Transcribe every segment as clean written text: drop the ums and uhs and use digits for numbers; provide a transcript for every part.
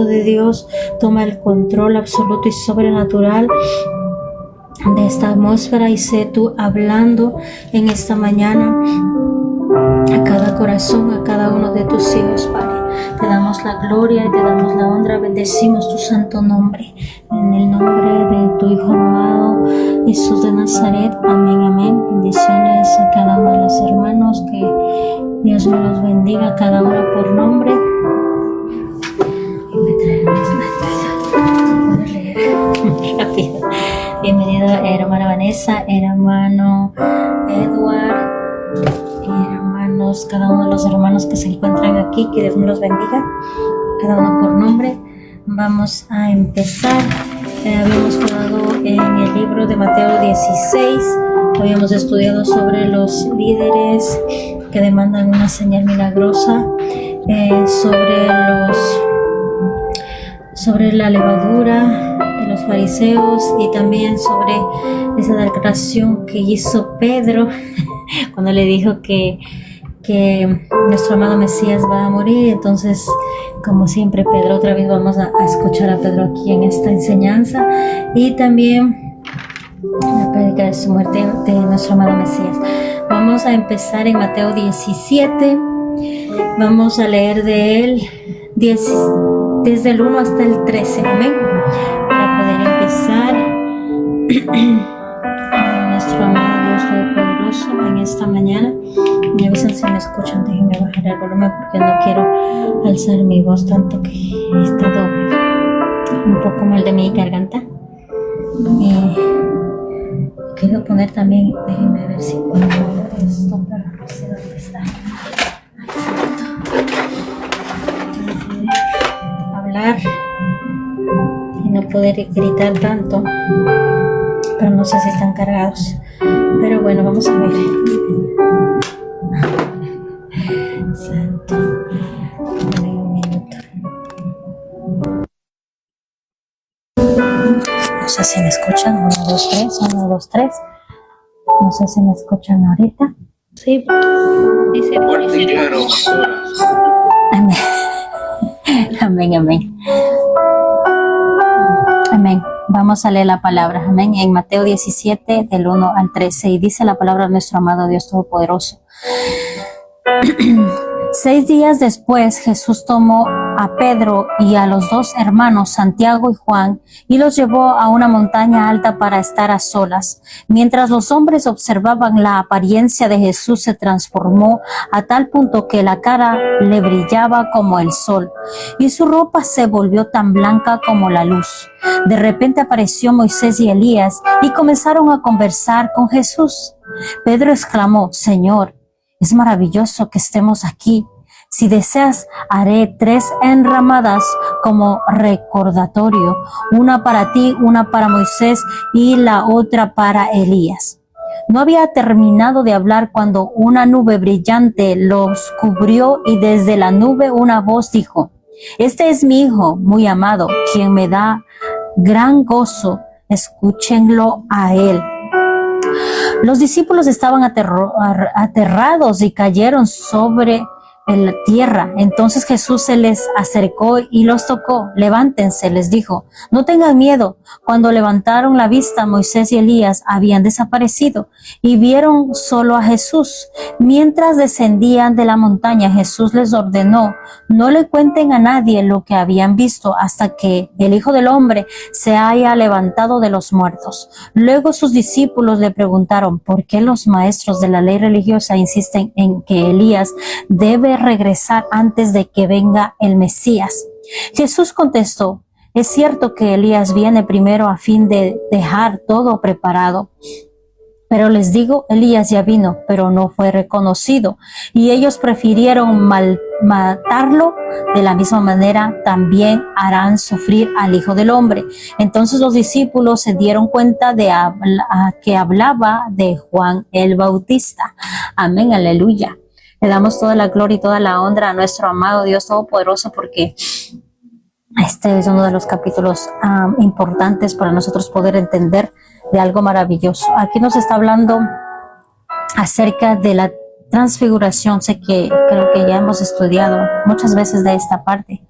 Espíritu de Dios toma el control absoluto y sobrenatural de esta atmósfera y sé tú hablando en esta mañana a cada corazón, a cada uno de tus hijos, Padre. Te damos la gloria y te damos la honra, bendecimos tu santo nombre, en el nombre de tu Hijo amado, Jesús de Nazaret, amén, amén. Bendiciones a cada uno de los hermanos, que Dios me los bendiga a cada uno por nombre. Y me trae puedo leer rápido. Bienvenido hermana Vanessa, hermano Edward, hermanos, cada uno de los hermanos que se encuentran aquí, que Dios me los bendiga, cada uno por nombre. Vamos a empezar. Habíamos quedado en el libro de Mateo 16, habíamos estudiado sobre los líderes que demandan una señal milagrosa, sobre la levadura de los fariseos y también sobre esa declaración que hizo Pedro cuando le dijo que nuestro amado Mesías va a morir. Entonces, como siempre, Pedro, otra vez vamos a escuchar a Pedro aquí en esta enseñanza y también la prédica de su muerte de nuestro amado Mesías. Vamos a empezar en Mateo 17, vamos a leer de él desde el 1 hasta el 13, amén, para poder empezar. Nuestro amado Dios Todopoderoso, en esta mañana, me avisan si me escuchan, déjenme bajar el volumen porque no quiero alzar mi voz tanto, que he estado un poco mal de mi garganta. Quiero poner también, déjenme ver si puedo mover esto, pero no sé dónde está. Hablar y no poder gritar tanto, pero no sé si están cargados, pero bueno, vamos a ver. Santo, dame un minuto. No sé si me escuchan. 1, 2, 3, 1, 2, 3. No sé si me escuchan ahorita. Sí, dice amén. Amén, amén. Amén. Vamos a leer la palabra, amén, en Mateo 17, del 1 al 13, y dice la palabra de nuestro amado Dios Todopoderoso. 6 días después, Jesús tomó a Pedro y a los 2 hermanos, Santiago y Juan, y los llevó a una montaña alta para estar a solas. Mientras los hombres observaban, la apariencia de Jesús se transformó a tal punto que la cara le brillaba como el sol, y su ropa se volvió tan blanca como la luz. De repente apareció Moisés y Elías, y comenzaron a conversar con Jesús. Pedro exclamó: Señor, es maravilloso que estemos aquí. Si deseas, haré 3 enramadas como recordatorio, una para ti, una para Moisés y la otra para Elías. No había terminado de hablar cuando una nube brillante los cubrió y desde la nube una voz dijo: Este es mi Hijo muy amado, quien me da gran gozo. Escúchenlo a él. Los discípulos estaban aterrados y cayeron sobre la tierra. Entonces Jesús se les acercó y los tocó. Levántense, les dijo, no tengan miedo. Cuando levantaron la vista, Moisés y Elías habían desaparecido y vieron solo a Jesús. Mientras descendían de la montaña, Jesús les ordenó: no le cuenten a nadie lo que habían visto hasta que el Hijo del Hombre se haya levantado de los muertos. Luego sus discípulos le preguntaron: ¿por qué los maestros de la ley religiosa insisten en que Elías debe regresar antes de que venga el Mesías? Jesús contestó: es cierto que Elías viene primero a fin de dejar todo preparado. Pero les digo, Elías ya vino, pero no fue reconocido, y ellos prefirieron matarlo. De la misma manera, también harán sufrir al Hijo del Hombre. Entonces los discípulos se dieron cuenta de que hablaba de Juan el Bautista. Amén, aleluya. Le damos toda la gloria y toda la honra a nuestro amado Dios Todopoderoso, porque este es uno de los capítulos importantes para nosotros poder entender de algo maravilloso. Aquí nos está hablando acerca de la transfiguración. Sé que creo que ya hemos estudiado muchas veces de esta parte,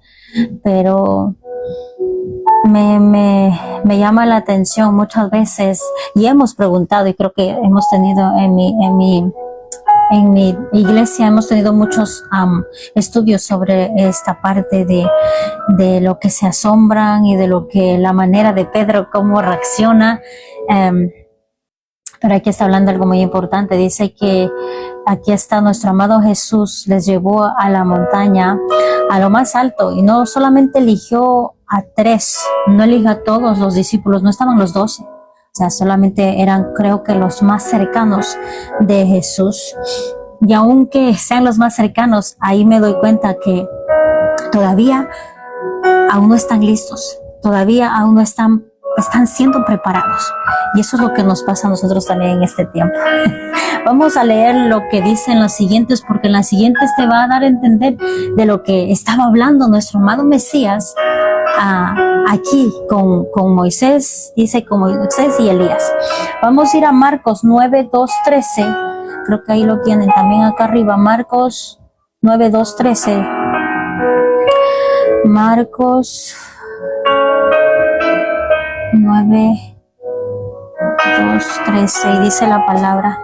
pero me llama la atención muchas veces, y hemos preguntado, y creo que hemos tenido en mi iglesia, hemos tenido muchos estudios sobre esta parte de lo que se asombran y de lo que la manera de Pedro, cómo reacciona. Pero aquí está hablando algo muy importante. Dice que aquí está nuestro amado Jesús, les llevó a la montaña, a lo más alto, y no solamente eligió a 3, no eligió a todos los discípulos, no estaban los 12. O sea, solamente eran, creo que los más cercanos de Jesús. Y aunque sean los más cercanos, ahí me doy cuenta que todavía aún no están listos, todavía aún no están siendo preparados. Y eso es lo que nos pasa a nosotros también en este tiempo. Vamos a leer lo que dicen los siguientes, porque en las siguientes te va a dar a entender de lo que estaba hablando nuestro amado Mesías aquí con Moisés, dice con Moisés y Elías. Vamos a ir a Marcos 9, 2, 13. Creo que ahí lo tienen también acá arriba. Marcos 9, 2, 13. Marcos 9, 2, 13. Y dice la palabra,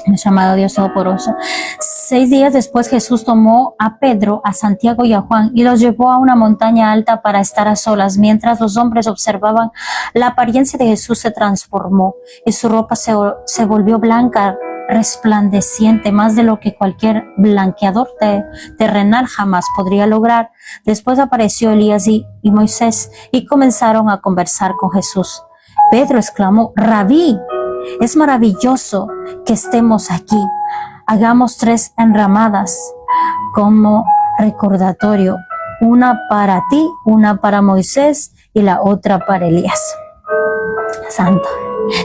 nuestro amado Dios Todopoderoso. 6 días después Jesús tomó a Pedro, a Santiago y a Juan y los llevó a una montaña alta para estar a solas. Mientras los hombres observaban, la apariencia de Jesús se transformó y su ropa se volvió blanca, resplandeciente, más de lo que cualquier blanqueador terrenal jamás podría lograr. Después apareció Elías y Moisés y comenzaron a conversar con Jesús. Pedro exclamó: Rabí, es maravilloso que estemos aquí. Hagamos 3 enramadas como recordatorio, una para ti, una para Moisés y la otra para Elías. Santo.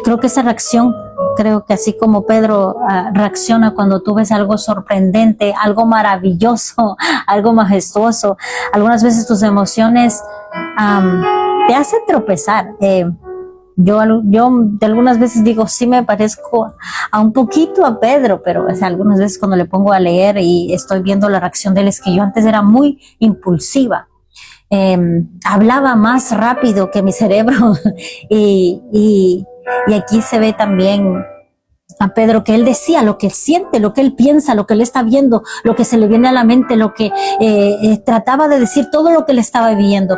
Creo que esa reacción, creo que así como Pedro reacciona cuando tú ves algo sorprendente, algo maravilloso, algo majestuoso, algunas veces tus emociones te hacen tropezar. Yo de algunas veces digo, sí me parezco a un poquito a Pedro, pero o sea, algunas veces cuando le pongo a leer y estoy viendo la reacción de él, es que yo antes era muy impulsiva. Hablaba más rápido que mi cerebro y aquí se ve también a Pedro que él decía lo que él siente, lo que él piensa, lo que él está viendo, lo que se le viene a la mente, lo que trataba de decir, todo lo que le estaba viviendo,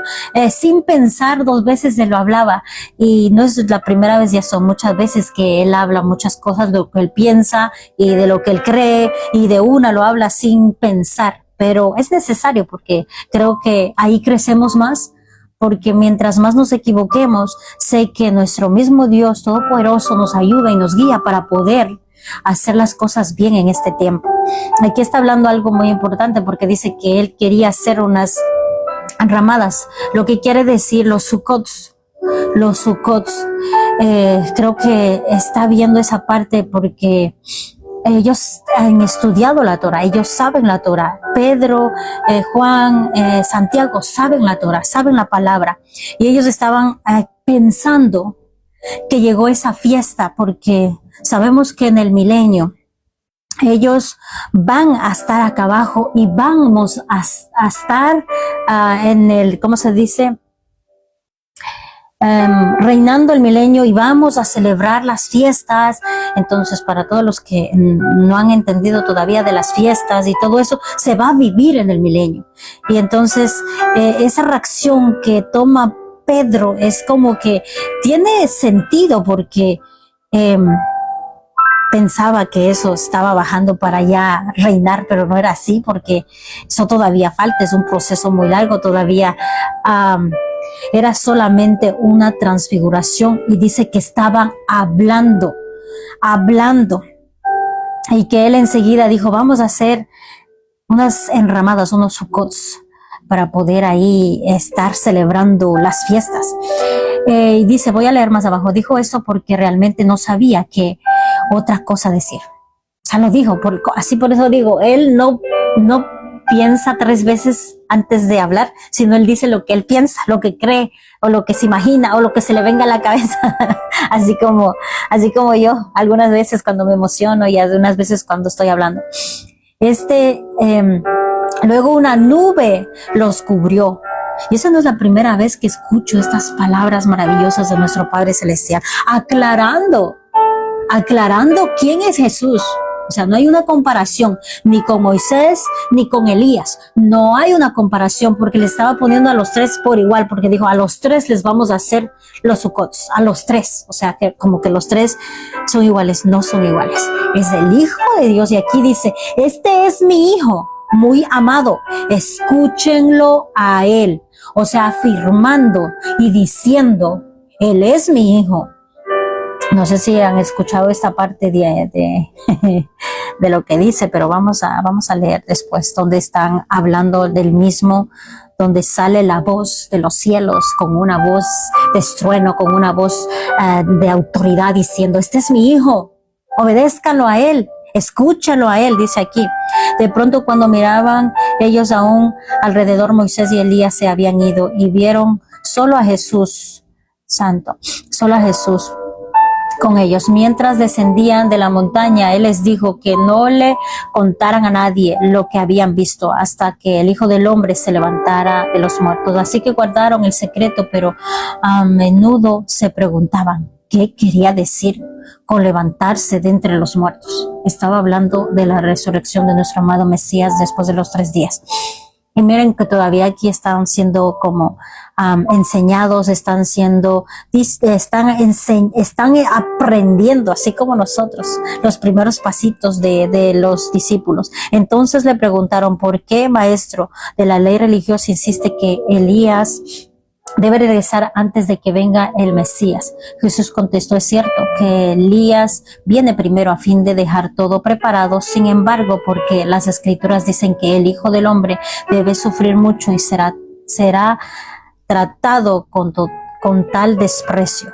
sin pensar 2 veces se lo hablaba. Y no es la primera vez, ya son muchas veces que él habla muchas cosas de lo que él piensa y de lo que él cree, y de una lo habla sin pensar. Pero es necesario, porque creo que ahí crecemos más, porque mientras más nos equivoquemos, sé que nuestro mismo Dios Todopoderoso nos ayuda y nos guía para poder hacer las cosas bien en este tiempo. Aquí está hablando algo muy importante, porque dice que él quería hacer unas ramadas, lo que quiere decir los sucots. Los sucots, creo que está viendo esa parte porque ellos han estudiado la Torah, ellos saben la Torah. Pedro, Juan, Santiago saben la Torah, saben la palabra. Y ellos estaban pensando que llegó esa fiesta, porque sabemos que en el milenio ellos van a estar acá abajo y vamos a estar en el, ¿cómo se dice? Reinando el milenio, y vamos a celebrar las fiestas. Entonces, para todos los que no han entendido todavía de las fiestas y todo eso, se va a vivir en el milenio. Y entonces esa reacción que toma Pedro es como que tiene sentido, porque pensaba que eso estaba bajando para ya reinar, pero no era así, porque eso todavía falta, es un proceso muy largo todavía. Era solamente una transfiguración, y dice que estaban hablando, y que él enseguida dijo: vamos a hacer unas enramadas, unos sucots, para poder ahí estar celebrando las fiestas. Y dice, voy a leer más abajo, dijo eso porque realmente no sabía qué otra cosa decir. O sea, lo dijo, así por eso digo, él no piensa 3 veces antes de hablar, sino él dice lo que él piensa, lo que cree, o lo que se imagina, o lo que se le venga a la cabeza. así como yo, algunas veces cuando me emociono, y algunas veces cuando estoy hablando. Luego una nube los cubrió, Y esa no es la primera vez que escucho estas palabras maravillosas de nuestro Padre Celestial, aclarando quién es Jesús. O sea, no hay una comparación ni con Moisés ni con Elías. No hay una comparación porque le estaba poniendo a los tres por igual, porque dijo, a los tres les vamos a hacer los sucots, a los tres. O sea, que como que los tres son iguales, no son iguales. Es el Hijo de Dios y aquí dice, este es mi Hijo, muy amado, escúchenlo a Él. O sea, afirmando y diciendo, Él es mi Hijo. No sé si han escuchado esta parte de lo que dice, pero vamos a leer después, donde están hablando del mismo, donde sale la voz de los cielos con una voz de estruendo, con una voz de autoridad diciendo, este es mi Hijo, obedézcanlo a Él, escúchalo a Él, dice aquí. De pronto cuando miraban ellos aún alrededor, Moisés y Elías se habían ido y vieron solo a Jesús, santo, solo a Jesús con ellos. Mientras descendían de la montaña, Él les dijo que no le contaran a nadie lo que habían visto hasta que el Hijo del Hombre se levantara de los muertos. Así que guardaron el secreto, pero a menudo se preguntaban qué quería decir con levantarse de entre los muertos. Estaba hablando de la resurrección de nuestro amado Mesías después de los 3 días. Y miren que todavía aquí están siendo como enseñados, están aprendiendo, así como nosotros, los primeros pasitos de los discípulos. Entonces le preguntaron, ¿por qué, maestro de la ley religiosa, insiste que Elías debe regresar antes de que venga el Mesías? Jesús contestó, es cierto que Elías viene primero a fin de dejar todo preparado, sin embargo, porque las escrituras dicen que el Hijo del Hombre debe sufrir mucho y será tratado con tal desprecio.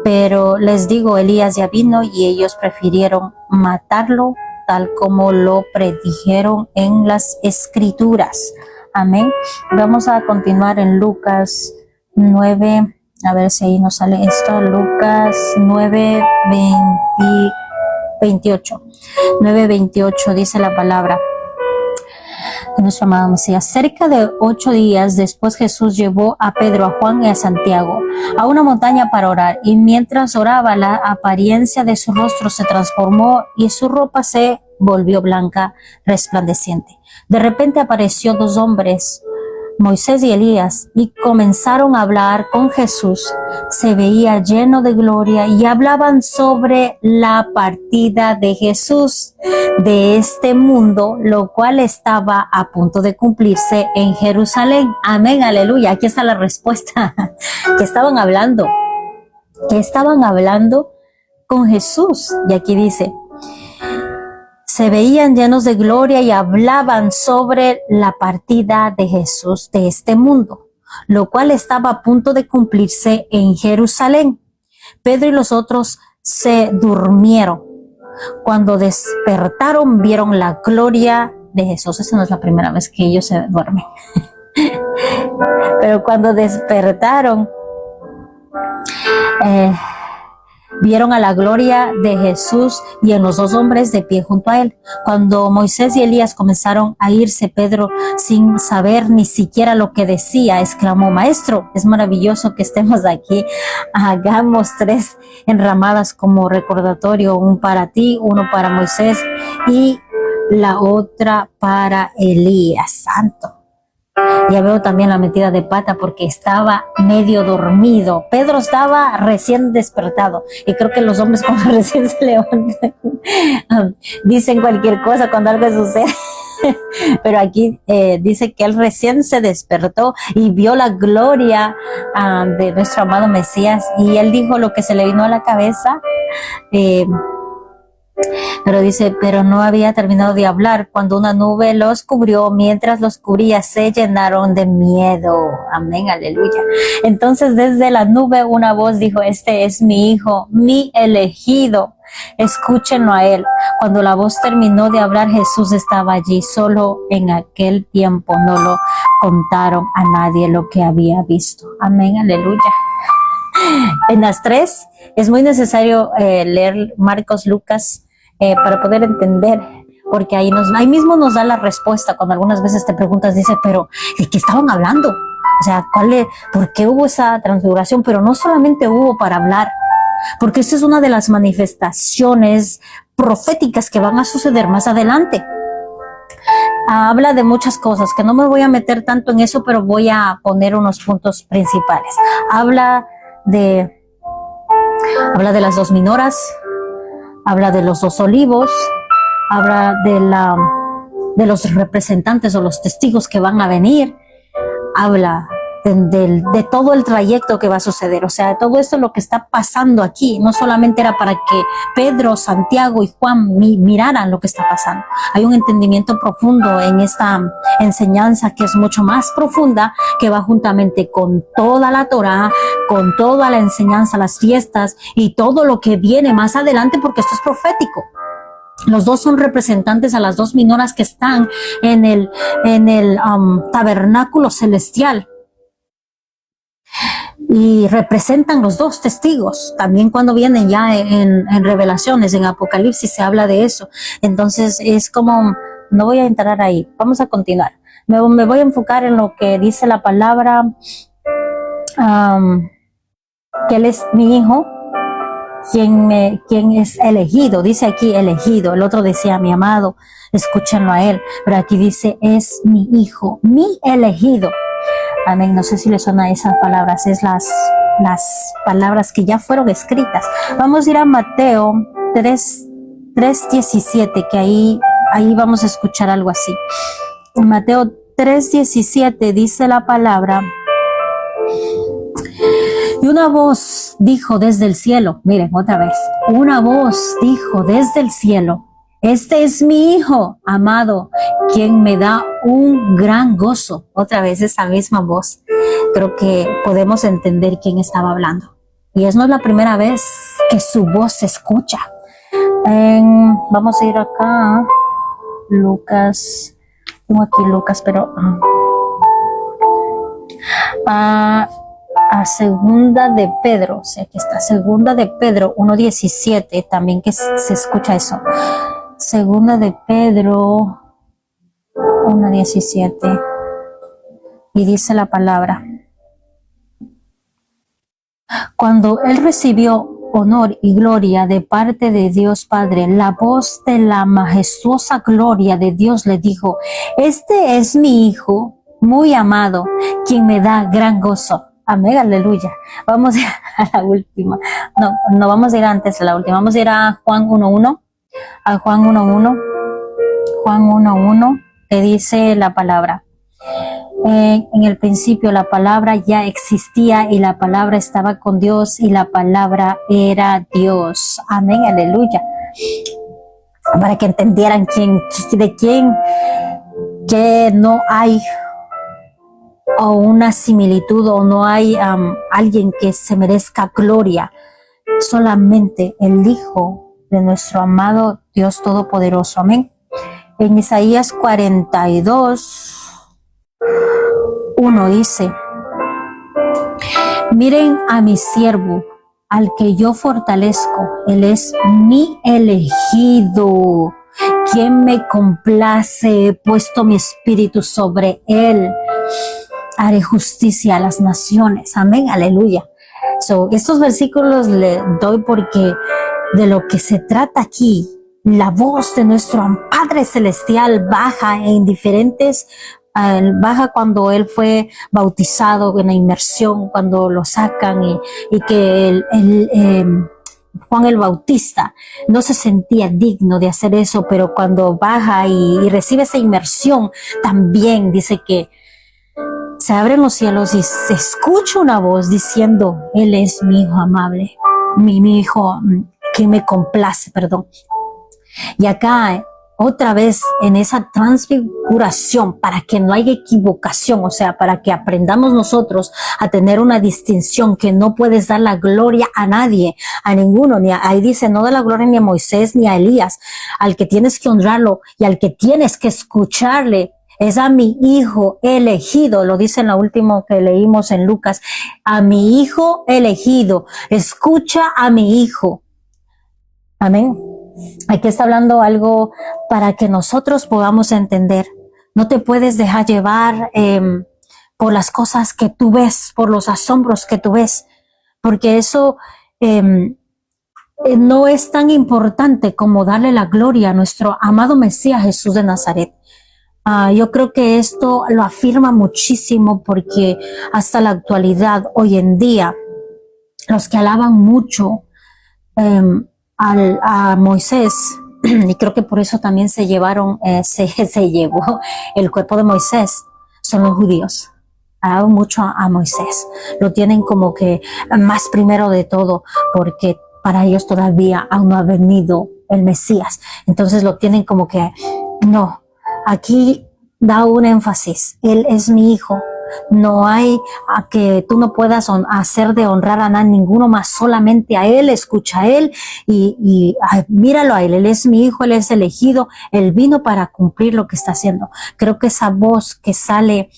Pero les digo, Elías ya vino y ellos prefirieron matarlo, tal como lo predijeron en las escrituras. Amén. Vamos a continuar en Lucas 9, a ver si ahí nos sale esto, Lucas 9, 28. 9:28 dice la palabra de nuestro amado Mesías. Cerca de 8 días después, Jesús llevó a Pedro, a Juan y a Santiago a una montaña para orar, y mientras oraba, la apariencia de su rostro se transformó y su ropa se volvió blanca, resplandeciente. De repente apareció 2 hombres, Moisés y Elías, y comenzaron a hablar con Jesús. Se veía lleno de gloria y hablaban sobre la partida de Jesús de este mundo, lo cual estaba a punto de cumplirse en Jerusalén. Amén, aleluya. Aquí está la respuesta. Que estaban hablando con Jesús. Y aquí dice, se veían llenos de gloria y hablaban sobre la partida de Jesús de este mundo, lo cual estaba a punto de cumplirse en Jerusalén. Pedro y los otros se durmieron. Cuando despertaron, vieron la gloria de Jesús. Esa no es la primera vez que ellos se duermen. Pero cuando despertaron, vieron a la gloria de Jesús y en los 2 hombres de pie junto a él. Cuando Moisés y Elías comenzaron a irse, Pedro, sin saber ni siquiera lo que decía, exclamó, Maestro, es maravilloso que estemos aquí. Hagamos 3 enramadas como recordatorio, un para ti, uno para Moisés y la otra para Elías. Santo. Ya veo también la metida de pata porque estaba medio dormido. Pedro estaba recién despertado y creo que los hombres cuando recién se levantan dicen cualquier cosa cuando algo sucede. Pero aquí dice que él recién se despertó y vio la gloria de nuestro amado Mesías, y él dijo lo que se le vino a la cabeza. Pero dice, pero no había terminado de hablar cuando una nube los cubrió. Mientras los cubría, se llenaron de miedo. Amén, aleluya. Entonces desde la nube una voz dijo, este es mi Hijo, mi elegido, escúchenlo a él. Cuando la voz terminó de hablar, Jesús estaba allí. Solo en aquel tiempo no lo contaron a nadie lo que había visto. Amén, aleluya. En las 3 es muy necesario leer Marcos, Lucas, para poder entender porque ahí mismo nos da la respuesta cuando algunas veces te preguntas, dice, pero ¿de qué estaban hablando? O sea, ¿por qué hubo esa transfiguración? Pero no solamente hubo para hablar, porque esta es una de las manifestaciones proféticas que van a suceder más adelante. Habla de muchas cosas, que no me voy a meter tanto en eso, pero voy a poner unos puntos principales. Habla de las dos minoras, habla de los dos olivos, habla de los representantes o los testigos que van a venir, habla de todo el trayecto que va a suceder. O sea, todo esto es lo que está pasando aquí. No solamente era para que Pedro, Santiago y Juan miraran lo que está pasando. Hay un entendimiento profundo en esta enseñanza que es mucho más profunda, que va juntamente con toda la Torá, con toda la enseñanza, las fiestas y todo lo que viene más adelante, porque esto es profético. Los dos son representantes a las dos minoras que están en el tabernáculo celestial. Y representan los dos testigos. También cuando vienen ya en Revelaciones, en Apocalipsis, se habla de eso. Entonces es como, no voy a entrar ahí, vamos a continuar. Me voy a enfocar en lo que dice la palabra, que Él es mi hijo, quien es elegido. Dice aquí elegido, el otro decía mi amado, escúchenlo a Él, pero aquí dice es mi hijo, mi elegido. Amén. No sé si le suena esas palabras, es las palabras que ya fueron escritas. Vamos a ir a Mateo 3:17, que ahí vamos a escuchar algo así. En Mateo 3:17 dice la palabra: y una voz dijo desde el cielo, miren otra vez, una voz dijo desde el cielo: este es mi hijo amado, quien me da un gran gozo. Otra vez esa misma voz. Creo que podemos entender quién estaba hablando. Y es no es la primera vez que su voz se escucha. Vamos a ir acá. Lucas. Tengo aquí Lucas, pero a segunda de Pedro. O sea, que está segunda de Pedro 1:17. También que se escucha eso. Segunda de Pedro 1:17, y dice la palabra: cuando él recibió honor y gloria de parte de Dios Padre, la voz de la majestuosa gloria de Dios le dijo: este es mi hijo muy amado, quien me da gran gozo. Amén, aleluya. Vamos a la última. No vamos a ir antes de la última. Vamos a ir a Juan 1:1. A Juan 1:1, que dice la palabra: en el principio la palabra ya existía y la palabra estaba con Dios y la palabra era Dios. Amén, aleluya. Para que entendieran de quién, que no hay o una similitud o no hay alguien que se merezca gloria, solamente el Hijo de nuestro amado Dios Todopoderoso. Amén. En Isaías 42:1 dice: miren a mi siervo, al que yo fortalezco, él es mi elegido, quien me complace, he puesto mi espíritu sobre él, haré justicia a las naciones. Amén, aleluya. Estos versículos le doy porque de lo que se trata aquí, la voz de nuestro Padre Celestial baja en diferentes, baja cuando Él fue bautizado en la inmersión, cuando lo sacan y que Juan el Bautista no se sentía digno de hacer eso, pero cuando baja y recibe esa inmersión, también dice que se abren los cielos y se escucha una voz diciendo: Él es mi hijo amable, mi hijo que me complace, perdón. Y acá, otra vez, en esa transfiguración, para que no haya equivocación, o sea, para que aprendamos nosotros a tener una distinción, que no puedes dar la gloria a nadie, a ninguno, ahí dice, no da la gloria ni a Moisés ni a Elías, al que tienes que honrarlo y al que tienes que escucharle es a mi hijo elegido, lo dice en lo último que leímos en Lucas: a mi hijo elegido, escucha a mi hijo. Amén. Aquí está hablando algo para que nosotros podamos entender. No te puedes dejar llevar por las cosas que tú ves, por los asombros que tú ves, porque eso no es tan importante como darle la gloria a nuestro amado Mesías Jesús de Nazaret. Yo creo que esto lo afirma muchísimo porque hasta la actualidad, hoy en día, los que alaban mucho a Moisés, y creo que por eso también se llevó el cuerpo de Moisés, son los judíos. Alaban mucho a Moisés, lo tienen como que más primero de todo, porque para ellos todavía aún no ha venido el Mesías. Entonces lo tienen como que, no, aquí da un énfasis, él es mi hijo. No hay a que tú no puedas hacer de honrar a nadie, ninguno más, solamente a él, escucha a él y míralo a él, él es mi hijo, él es elegido, él vino para cumplir lo que está haciendo. Creo que esa voz que sale,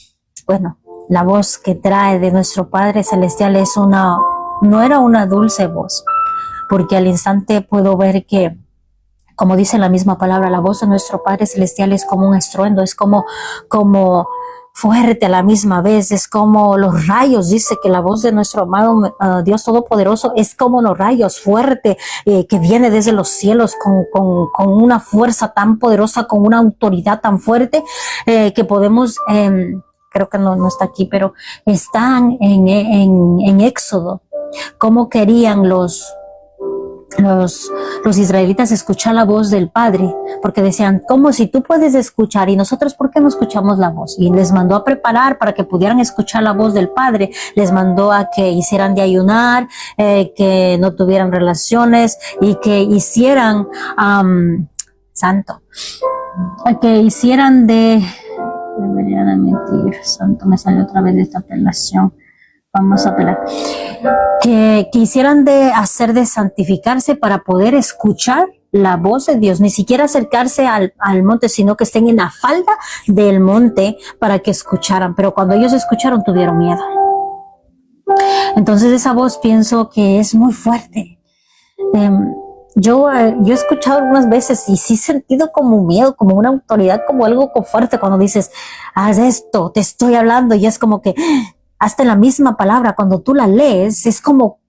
bueno, la voz que trae de nuestro Padre Celestial no era una dulce voz, porque al instante puedo ver que, como dice la misma palabra, la voz de nuestro Padre Celestial es como un estruendo, es como fuerte a la misma vez, es como los rayos. Dice que la voz de nuestro amado Dios Todopoderoso es como los rayos, fuerte, que viene desde los cielos con una fuerza tan poderosa, con una autoridad tan fuerte, que podemos, creo que no está aquí, pero están en Éxodo, cómo querían los israelitas escuchar la voz del Padre, porque decían, ¿cómo si tú puedes escuchar y nosotros por qué no escuchamos la voz? Y les mandó a preparar para que pudieran escuchar la voz del Padre, les mandó a que hicieran de ayunar, que no tuvieran relaciones y que hicieran deberían admitir, santo, me salió otra vez de esta apelación. Vamos a apelar. Que quisieran de santificarse para poder escuchar la voz de Dios, ni siquiera acercarse al monte, sino que estén en la falda del monte para que escucharan. Pero cuando ellos escucharon, tuvieron miedo. Entonces esa voz pienso que es muy fuerte. Yo he escuchado algunas veces y sí he sentido como miedo, como una autoridad, como algo fuerte cuando dices, haz esto, te estoy hablando, y es como que hasta en la misma palabra, cuando tú la lees, es como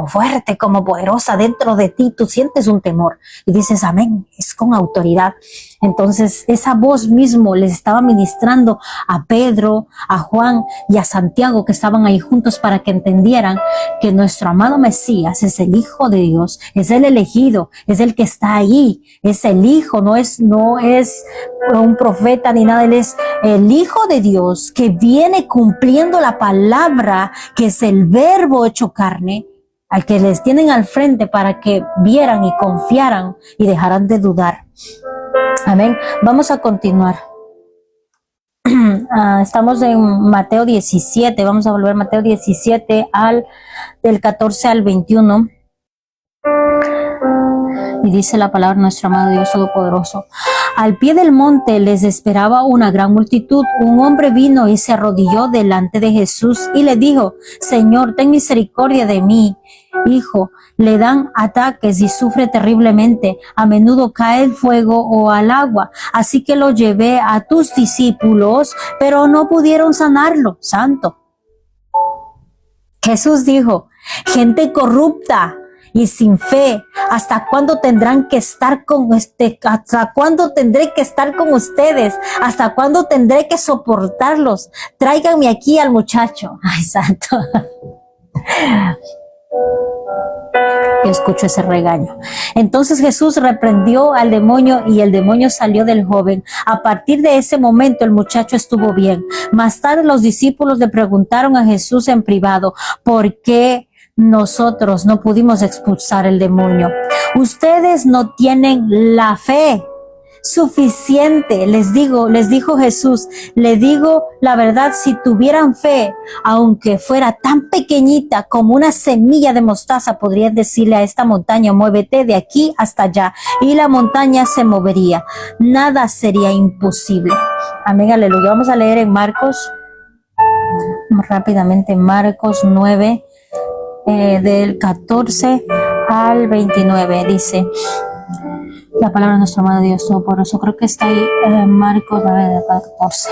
fuerte, como poderosa dentro de ti, tú sientes un temor y dices amén, es con autoridad. Entonces esa voz mismo les estaba ministrando a Pedro, a Juan y a Santiago, que estaban ahí juntos, para que entendieran que nuestro amado Mesías es el Hijo de Dios, es el elegido, es el que está ahí, es el Hijo, no es un profeta ni nada, él es el Hijo de Dios que viene cumpliendo la palabra, que es el Verbo hecho carne, al que les tienen al frente para que vieran y confiaran y dejaran de dudar. Amén. Vamos a continuar. Estamos en Mateo 17, vamos a volver a Mateo 17 del 14 al 21. Y dice la palabra de nuestro amado Dios Todopoderoso. Al pie del monte les esperaba una gran multitud. Un hombre vino y se arrodilló delante de Jesús y le dijo, Señor, ten misericordia de mí. Hijo, le dan ataques y sufre terriblemente. A menudo cae el fuego o al agua. Así que lo llevé a tus discípulos, pero no pudieron sanarlo. Santo. Jesús dijo, gente corrupta y sin fe, ¿hasta cuándo tendrán que estar hasta cuándo tendré que estar con ustedes? ¿Hasta cuándo tendré que soportarlos? Tráiganme aquí al muchacho. Ay, santo. Yo escucho ese regaño. Entonces Jesús reprendió al demonio y el demonio salió del joven. A partir de ese momento el muchacho estuvo bien. Más tarde los discípulos le preguntaron a Jesús en privado, ¿por qué nosotros no pudimos expulsar el demonio? Ustedes no tienen la fe suficiente, les dijo Jesús. Le digo la verdad, si tuvieran fe, aunque fuera tan pequeñita como una semilla de mostaza, podrían decirle a esta montaña, muévete de aquí hasta allá, y la montaña se movería. Nada sería imposible. Amén, aleluya. Vamos a leer en Marcos, rápidamente, Marcos 9, del 14 al 29, dice: La palabra de nuestro amado Dios Todopoderoso, creo que está ahí Marcos 9:14.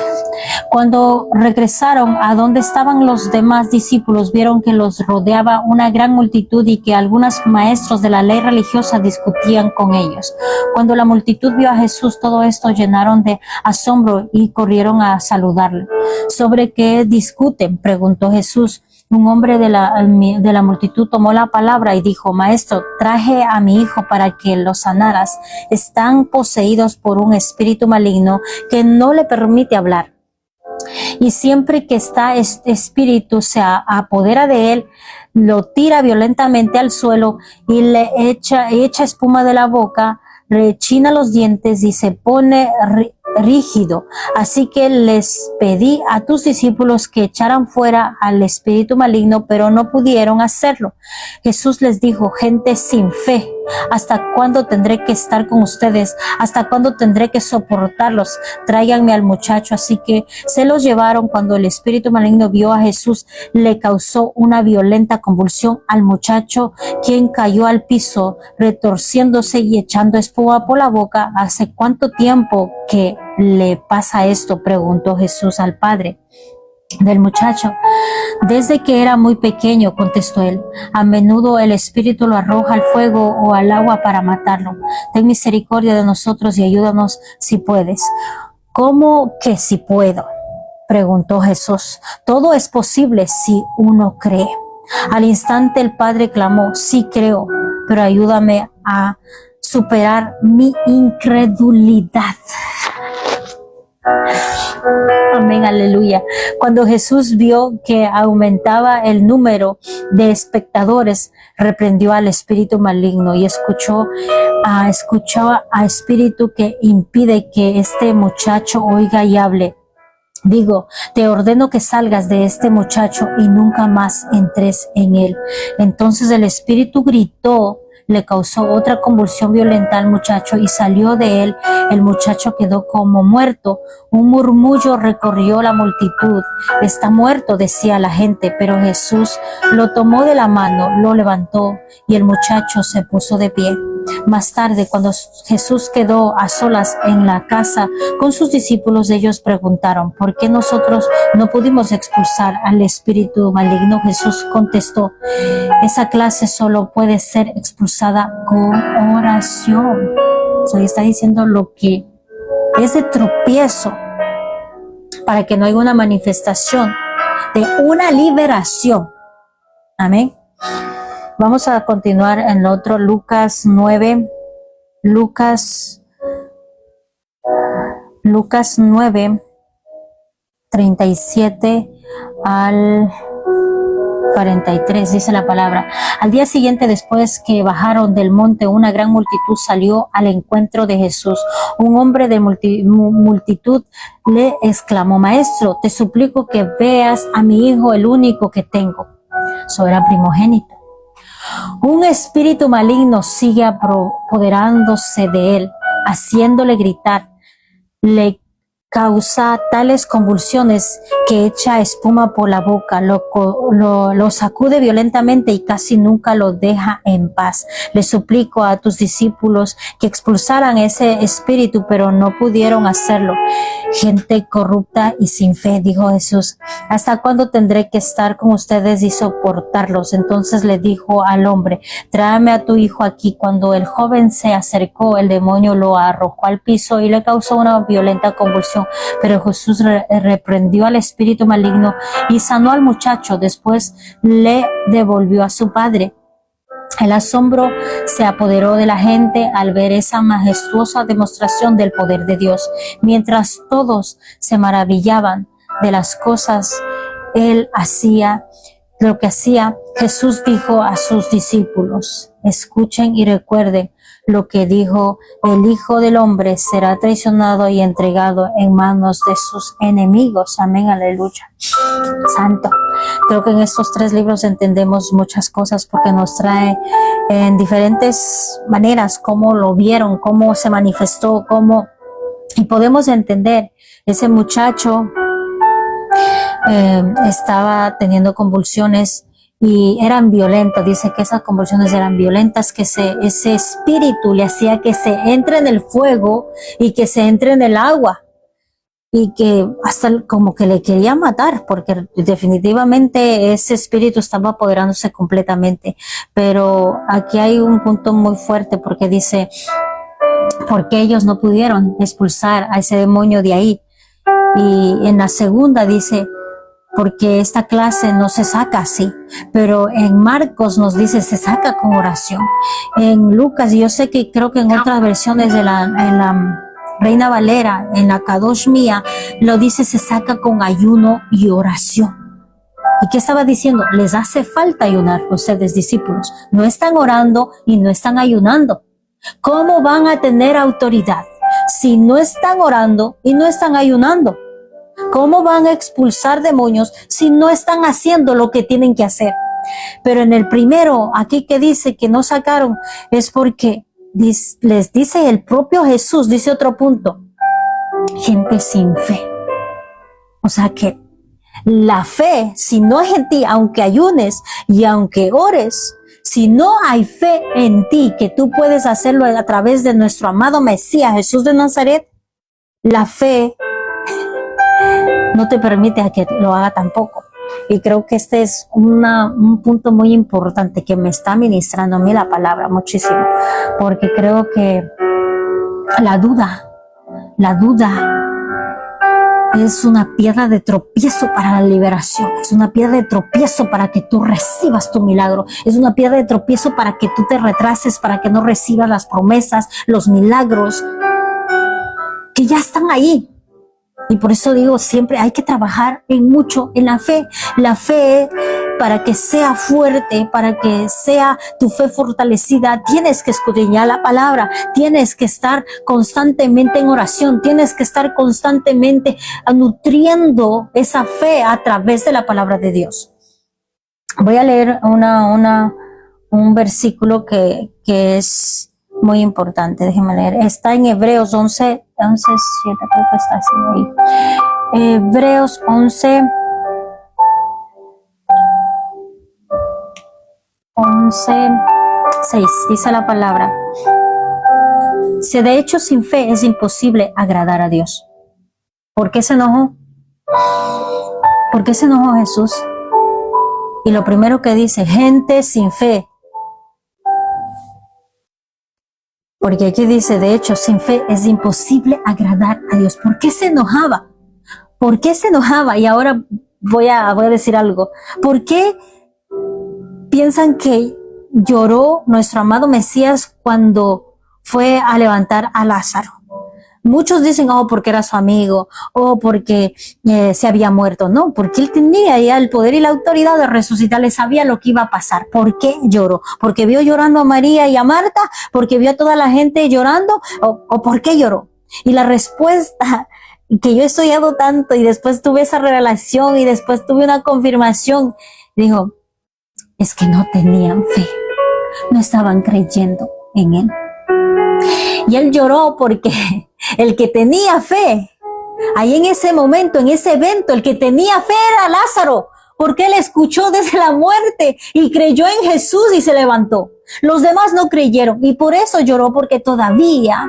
Cuando regresaron a donde estaban los demás discípulos, vieron que los rodeaba una gran multitud y que algunos maestros de la ley religiosa discutían con ellos. Cuando la multitud vio a Jesús, todo esto llenaron de asombro y corrieron a saludarle. ¿Sobre qué discuten?, preguntó Jesús. Un hombre de la multitud tomó la palabra y dijo: Maestro, traje a mi hijo para que lo sanaras. Están poseídos por un espíritu maligno que no le permite hablar. Y siempre que este espíritu se apodera de él, lo tira violentamente al suelo y le echa espuma de la boca, rechina los dientes y se pone rígido. Así que les pedí a tus discípulos que echaran fuera al espíritu maligno, pero no pudieron hacerlo. Jesús les dijo: gente sin fe, ¿hasta cuándo tendré que estar con ustedes? ¿Hasta cuándo tendré que soportarlos? Tráiganme al muchacho. Así que se los llevaron. Cuando el espíritu maligno vio a Jesús, le causó una violenta convulsión al muchacho, quien cayó al piso, retorciéndose y echando espuma por la boca. ¿Hace cuánto tiempo que le pasa esto?, preguntó Jesús al padre del muchacho. Desde que era muy pequeño, contestó él. A menudo el espíritu lo arroja al fuego o al agua para matarlo. Ten misericordia de nosotros y ayúdanos si puedes. ¿Cómo que si puedo?, preguntó Jesús. Todo es posible si uno cree. Al instante el padre clamó: sí creo, pero ayúdame a superar mi incredulidad. Amén, aleluya. Cuando Jesús vio que aumentaba el número de espectadores, reprendió al espíritu maligno y escuchó a espíritu que impide que este muchacho oiga y hable. Digo, te ordeno que salgas de este muchacho y nunca más entres en él. Entonces el espíritu gritó, le causó otra convulsión violenta al muchacho y salió de él. El muchacho quedó como muerto. Un murmullo recorrió la multitud. Está muerto, decía la gente, pero Jesús lo tomó de la mano, lo levantó y el muchacho se puso de pie. Más tarde, cuando Jesús quedó a solas en la casa con sus discípulos, ellos preguntaron: ¿por qué nosotros no pudimos expulsar al espíritu maligno? Jesús contestó: esa clase solo puede ser expulsada con oración. Ahí está diciendo lo que es de tropiezo para que no haya una manifestación de una liberación. Amén. Vamos a continuar en otro, Lucas 9, Lucas 9, 37 al 43, dice la palabra. Al día siguiente, después que bajaron del monte, una gran multitud salió al encuentro de Jesús. Un hombre de multitud le exclamó: Maestro, te suplico que veas a mi hijo, el único que tengo. Era primogénito. Un espíritu maligno sigue apoderándose de él, haciéndole gritar. Le causa tales convulsiones que echa espuma por la boca, lo sacude violentamente y casi nunca lo deja en paz. Le suplico a tus discípulos que expulsaran ese espíritu, pero no pudieron hacerlo. Gente corrupta y sin fe, dijo Jesús, ¿hasta cuándo tendré que estar con ustedes y soportarlos? Entonces le dijo al hombre: tráeme a tu hijo aquí. Cuando el joven se acercó, el demonio lo arrojó al piso y le causó una violenta convulsión. Pero Jesús reprendió al espíritu maligno y sanó al muchacho. Después le devolvió a su padre. El asombro se apoderó de la gente al ver esa majestuosa demostración del poder de Dios. Mientras todos se maravillaban de las cosas él hacía, lo que hacía, Jesús dijo a sus discípulos: escuchen y recuerden lo que dijo: el Hijo del Hombre será traicionado y entregado en manos de sus enemigos. Amén, aleluya. Santo. Creo que en estos 3 libros entendemos muchas cosas, porque nos trae en diferentes maneras cómo lo vieron, cómo se manifestó, y podemos entender. Ese muchacho estaba teniendo convulsiones y eran violentas. Dice que esas convulsiones eran violentas, que ese espíritu le hacía que se entre en el fuego y que se entre en el agua, y que hasta como que le quería matar, porque definitivamente ese espíritu estaba apoderándose completamente. Pero aquí hay un punto muy fuerte, porque dice, porque ellos no pudieron expulsar a ese demonio de ahí. Y en la segunda dice, porque esta clase no se saca así, pero en Marcos nos dice se saca con oración. En Lucas, yo sé que creo que en otras versiones en la Reina Valera, en la Kadosh Mía, lo dice se saca con ayuno y oración. ¿Y qué estaba diciendo? Les hace falta ayunar, ustedes discípulos. No están orando y no están ayunando. ¿Cómo van a tener autoridad si no están orando y no están ayunando? ¿Cómo van a expulsar demonios si no están haciendo lo que tienen que hacer? Pero en el primero, aquí que dice que no sacaron, es porque les dice el propio Jesús, dice otro punto, gente sin fe. O sea que la fe, si no es en ti, aunque ayunes y aunque ores, si no hay fe en ti, que tú puedes hacerlo a través de nuestro amado Mesías, Jesús de Nazaret, la fe no te permite a que lo haga tampoco. Y creo que este es un punto muy importante que me está ministrando a mí la palabra muchísimo, porque creo que la duda es una piedra de tropiezo para la liberación, es una piedra de tropiezo para que tú recibas tu milagro, es una piedra de tropiezo para que tú te retrases, para que no recibas las promesas, los milagros que ya están ahí. Y por eso digo, siempre hay que trabajar mucho en la fe. La fe, para que sea fuerte, para que sea tu fe fortalecida, tienes que escudriñar la palabra, tienes que estar constantemente en oración, tienes que estar constantemente nutriendo esa fe a través de la palabra de Dios. Voy a leer un versículo que es muy importante, déjenme leer. Está en Hebreos 11, 7, creo que está así ahí. Hebreos 11, 6, dice la palabra. Si de hecho sin fe es imposible agradar a Dios. ¿Por qué se enojó? ¿Por qué se enojó Jesús? Y lo primero que dice, gente sin fe. Porque aquí dice, de hecho, sin fe es imposible agradar a Dios. ¿Por qué se enojaba? ¿Por qué se enojaba? Y ahora voy a decir algo. ¿Por qué piensan que lloró nuestro amado Mesías cuando fue a levantar a Lázaro? Muchos dicen, porque era su amigo, o porque se había muerto. No, porque él tenía ya el poder y la autoridad de resucitarle, sabía lo que iba a pasar. ¿Por qué lloró? ¿Porque vio llorando a María y a Marta? ¿Porque vio a toda la gente llorando? ¿O por qué lloró? Y la respuesta, que yo he estudiado tanto y después tuve esa revelación y después tuve una confirmación, dijo, es que no tenían fe, no estaban creyendo en él. Y él lloró porque el que tenía fe, ahí en ese momento, en ese evento, el que tenía fe era Lázaro, porque él escuchó desde la muerte y creyó en Jesús y se levantó. Los demás no creyeron y por eso lloró, porque todavía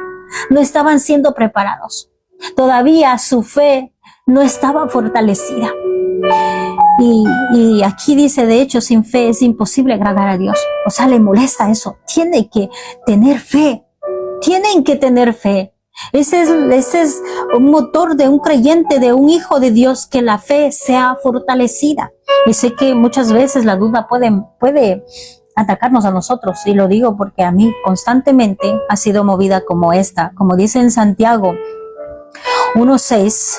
no estaban siendo preparados. Todavía su fe no estaba fortalecida. Y aquí dice, de hecho, sin fe es imposible agradar a Dios. O sea, le molesta eso. Tiene que tener fe. Tienen que tener fe. Ese es un motor de un creyente, de un hijo de Dios, que la fe sea fortalecida. Y sé que muchas veces la duda puede atacarnos a nosotros, y lo digo porque a mí constantemente ha sido movida como esta. Como dice en Santiago 1:6,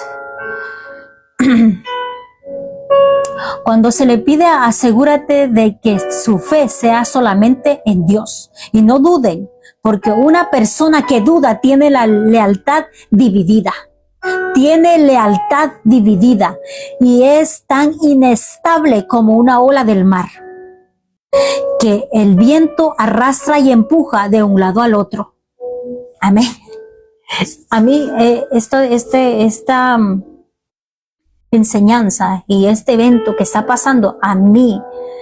cuando se le pide, asegúrate de que su fe sea solamente en Dios y no duden, porque una persona que duda tiene la lealtad dividida. Tiene lealtad dividida y es tan inestable como una ola del mar, que el viento arrastra y empuja de un lado al otro. Amén. A mí esta enseñanza y este evento que está pasando a mí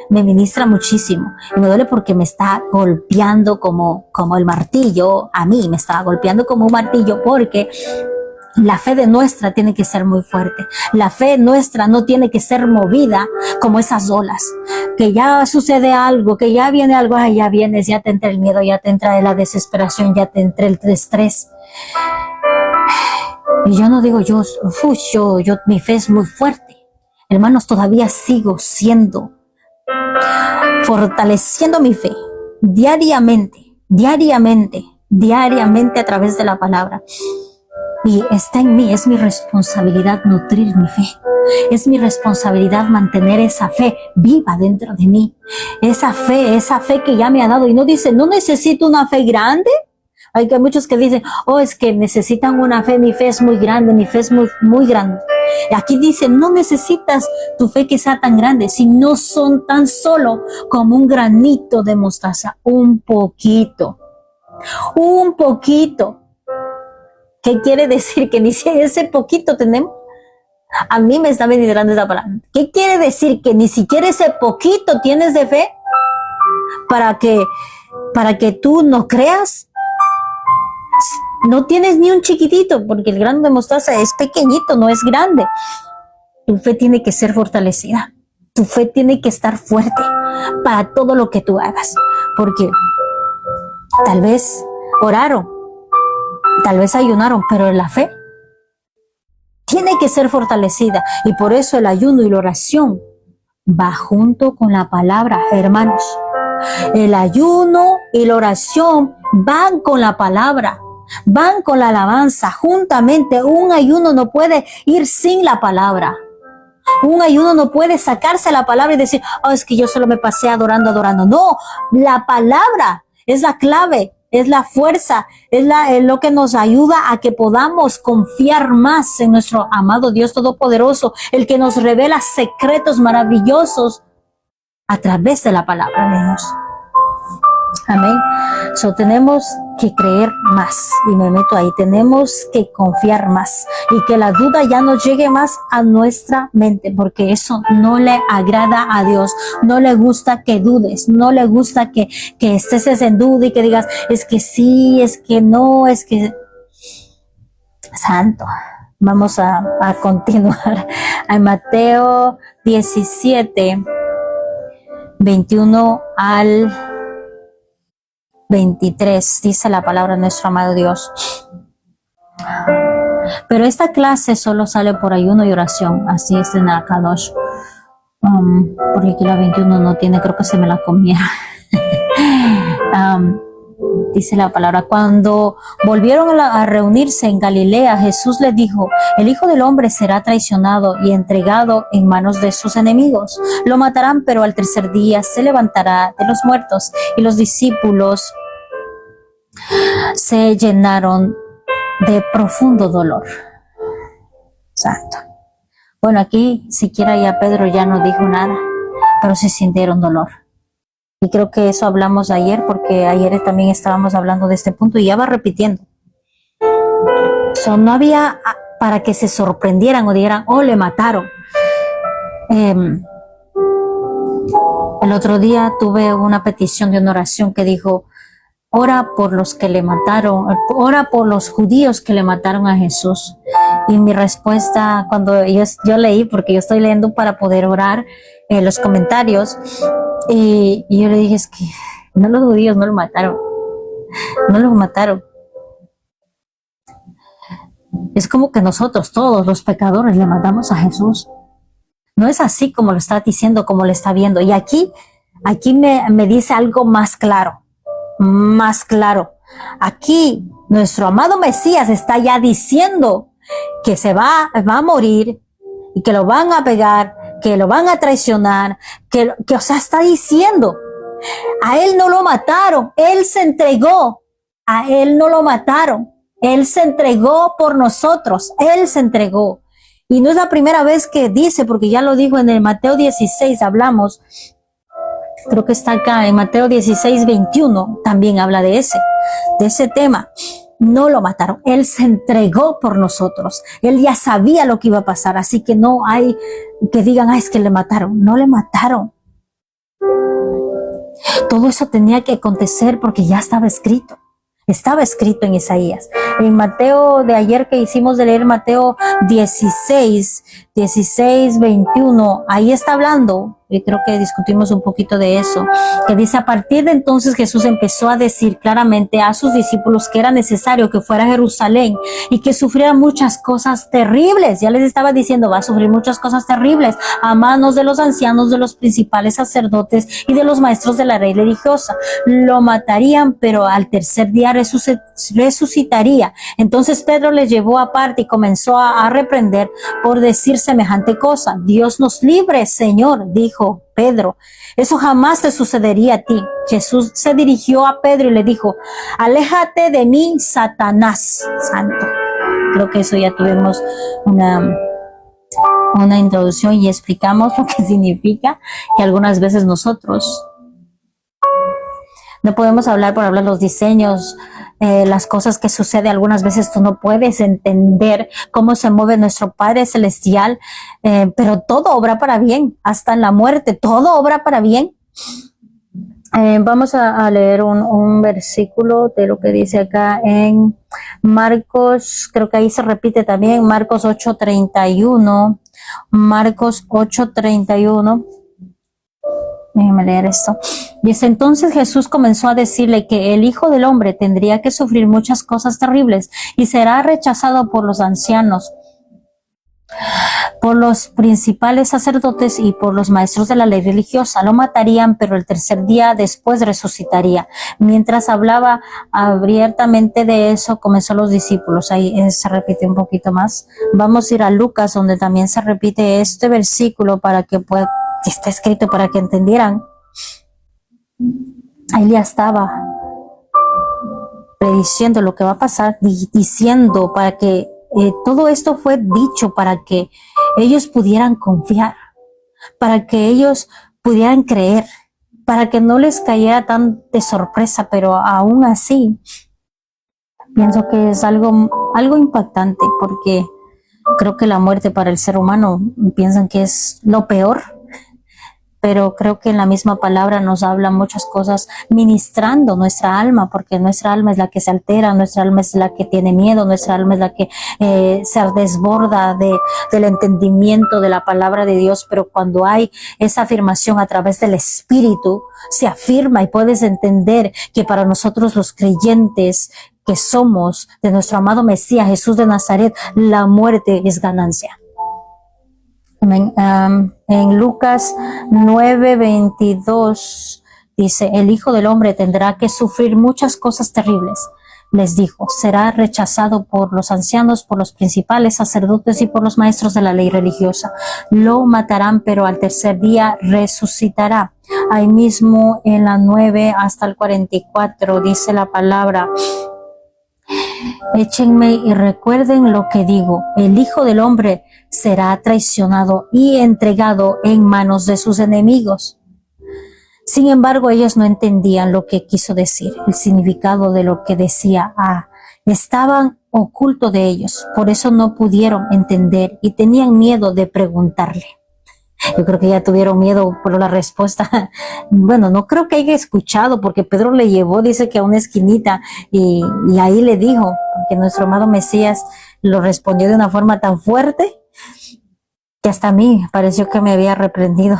me ministra muchísimo. Y me duele porque me está golpeando como el martillo. A mí me está golpeando como un martillo, porque la fe de nuestra tiene que ser muy fuerte. La fe nuestra no tiene que ser movida como esas olas. Que ya sucede algo, que ya viene algo, ay, ya vienes, ya te entra el miedo, ya te entra la desesperación, ya te entra el estrés. Y yo no digo yo, mi fe es muy fuerte. Hermanos, todavía sigo fortaleciendo mi fe diariamente a través de la palabra. Y está en mí, es mi responsabilidad nutrir mi fe. Es mi responsabilidad mantener esa fe viva dentro de mí. Esa fe que ya me ha dado. Y no dice, no necesito una fe grande. Hay que muchos que dicen, es que necesitan una fe, mi fe es muy grande, mi fe es muy, muy grande. Y aquí dice, no necesitas tu fe que sea tan grande, si no son tan solo como un granito de mostaza, un poquito. ¿Qué quiere decir? Que ni siquiera ese poquito tenemos. A mí me está ministrando esa palabra. ¿Qué quiere decir? Que ni siquiera ese poquito tienes de fe para que tú no creas. No tienes ni un chiquitito, porque el grano de mostaza es pequeñito, no es grande. Tu fe tiene que ser fortalecida. Tu fe tiene que estar fuerte para todo lo que tú hagas. Porque tal vez oraron, tal vez ayunaron, pero la fe tiene que ser fortalecida. Y por eso el ayuno y la oración va junto con la palabra, hermanos. El ayuno y la oración van con la palabra, van con la alabanza juntamente. Un ayuno no puede ir sin la palabra. Un ayuno no puede sacarse la palabra y decir, es que yo solo me pasé adorando. No, la palabra es la clave, es la fuerza, es lo que nos ayuda a que podamos confiar más en nuestro amado Dios Todopoderoso, el que nos revela secretos maravillosos a través de la palabra de Dios. Amén. Tenemos que creer más, y me meto ahí, tenemos que confiar más, y que la duda ya no llegue más a nuestra mente, porque eso no le agrada a Dios. No le gusta que dudes, no le gusta que estés en duda y que digas, es que sí, es que no, es que... Santo. Vamos a continuar en Mateo 17, 21 al 23, dice la palabra de nuestro amado Dios. Pero esta clase solo sale por ayuno y oración, así es en Akadosh. Porque aquí la 21 no tiene, creo que se me la comía. Dice la palabra, cuando volvieron a reunirse en Galilea, Jesús les dijo, el Hijo del Hombre será traicionado y entregado en manos de sus enemigos. Lo matarán, pero al tercer día se levantará de los muertos. Y los discípulos se llenaron de profundo dolor. Santo. Bueno, aquí siquiera ya Pedro ya no dijo nada, pero se sintieron dolor. Y creo que eso hablamos ayer, porque ayer también estábamos hablando de este punto y ya va repitiendo. No había para que se sorprendieran o dijeran, le mataron. El otro día tuve una petición de una oración que dijo, ora por los que le mataron, ora por los judíos que le mataron a Jesús. Y mi respuesta, cuando yo leí, porque yo estoy leyendo para poder orar, los comentarios, y yo le dije, es que no, los judíos no lo mataron. No lo mataron. Es como que nosotros, todos los pecadores, le matamos a Jesús. No es así como lo está diciendo, como lo está viendo. Y aquí me dice algo más claro. Más claro. Aquí nuestro amado Mesías está ya diciendo que se va a morir y que lo van a pegar, que lo van a traicionar, que o sea, está diciendo, a él no lo mataron, él se entregó, a él no lo mataron, él se entregó por nosotros, él se entregó. Y no es la primera vez que dice, porque ya lo dijo en el Mateo 16, hablamos, creo que está acá en Mateo 16, 21, también habla de ese tema. No lo mataron, él se entregó por nosotros, él ya sabía lo que iba a pasar, así que no hay que digan, es que le mataron. No le mataron, Todo eso tenía que acontecer porque ya estaba escrito. Estaba escrito en Isaías. En Mateo de ayer que hicimos de leer Mateo 16, 21, ahí está hablando, y creo que discutimos un poquito de eso, que dice: a partir de entonces Jesús empezó a decir claramente a sus discípulos que era necesario que fuera a Jerusalén y que sufriera muchas cosas terribles. Ya les estaba diciendo, va a sufrir muchas cosas terribles a manos de los ancianos, de los principales sacerdotes y de los maestros de la ley religiosa. Lo matarían, pero al tercer día resucitaría. Entonces Pedro les llevó aparte y comenzó a reprender por decir semejante cosa. Dios nos libre, Señor, dijo Pedro. Eso jamás te sucedería a ti. Jesús se dirigió a Pedro y le dijo: aléjate de mí, Satanás, santo. Creo que eso ya tuvimos una introducción y explicamos lo que significa, que algunas veces nosotros no podemos hablar por hablar los diseños, las cosas que suceden. Algunas veces tú no puedes entender cómo se mueve nuestro Padre Celestial, pero todo obra para bien, hasta en la muerte, todo obra para bien. Vamos a leer un versículo de lo que dice acá en Marcos, creo que ahí se repite también, Marcos 8:31, Marcos 8:31. Déjenme leer esto. Dice: entonces Jesús comenzó a decirle que el Hijo del Hombre tendría que sufrir muchas cosas terribles y será rechazado por los ancianos, por los principales sacerdotes y por los maestros de la ley religiosa. Lo matarían, pero el tercer día después resucitaría. Mientras hablaba abiertamente de eso, comenzó los discípulos. Ahí se repite un poquito más. Vamos a ir a Lucas, donde también se repite este versículo para que está escrito para que entendieran. Ahí ya estaba prediciendo lo que va a pasar, diciendo para que todo esto fue dicho para que ellos pudieran confiar, para que ellos pudieran creer, para que no les cayera tan de sorpresa, pero aún así pienso que es algo impactante, porque creo que la muerte para el ser humano piensan que es lo peor, pero creo que en la misma palabra nos habla muchas cosas ministrando nuestra alma, porque nuestra alma es la que se altera, nuestra alma es la que tiene miedo, nuestra alma es la que se desborda del entendimiento de la palabra de Dios. Pero cuando hay esa afirmación a través del Espíritu, se afirma y puedes entender que para nosotros los creyentes que somos de nuestro amado Mesías Jesús de Nazaret, la muerte es ganancia. En Lucas 9:22 dice: el Hijo del Hombre tendrá que sufrir muchas cosas terribles. Les dijo: será rechazado por los ancianos, por los principales sacerdotes y por los maestros de la ley religiosa. Lo matarán, pero al tercer día resucitará. Ahí mismo en la 9 hasta el 44 dice la palabra: échenme y recuerden lo que digo. El Hijo del Hombre será traicionado y entregado en manos de sus enemigos. Sin embargo, ellos no entendían lo que quiso decir, el significado de lo que decía. Estaban ocultos de ellos, por eso no pudieron entender y tenían miedo de preguntarle. Yo creo que ya tuvieron miedo por la respuesta. Bueno, no creo que haya escuchado, porque Pedro le llevó, dice que a una esquinita, y ahí le dijo, porque nuestro amado Mesías lo respondió de una forma tan fuerte que hasta a mí pareció que me había reprendido.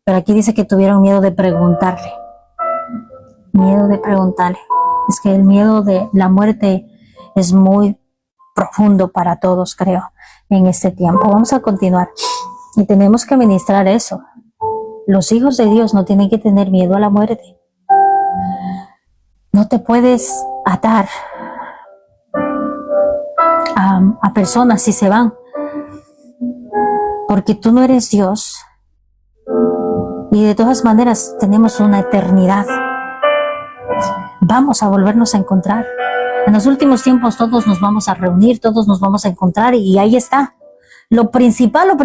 Pero aquí dice que tuvieron miedo de preguntarle. Miedo de preguntarle. Es que el miedo de la muerte es muy profundo para todos, creo, en este tiempo. Vamos a continuar y tenemos que ministrar eso. Los hijos de Dios no tienen que tener miedo a la muerte. No te puedes atar a personas si se van, porque tú no eres Dios, y de todas maneras tenemos una eternidad. Vamos a volvernos a encontrar. En los últimos tiempos todos nos vamos a reunir, todos nos vamos a encontrar, y ahí está. Lo principal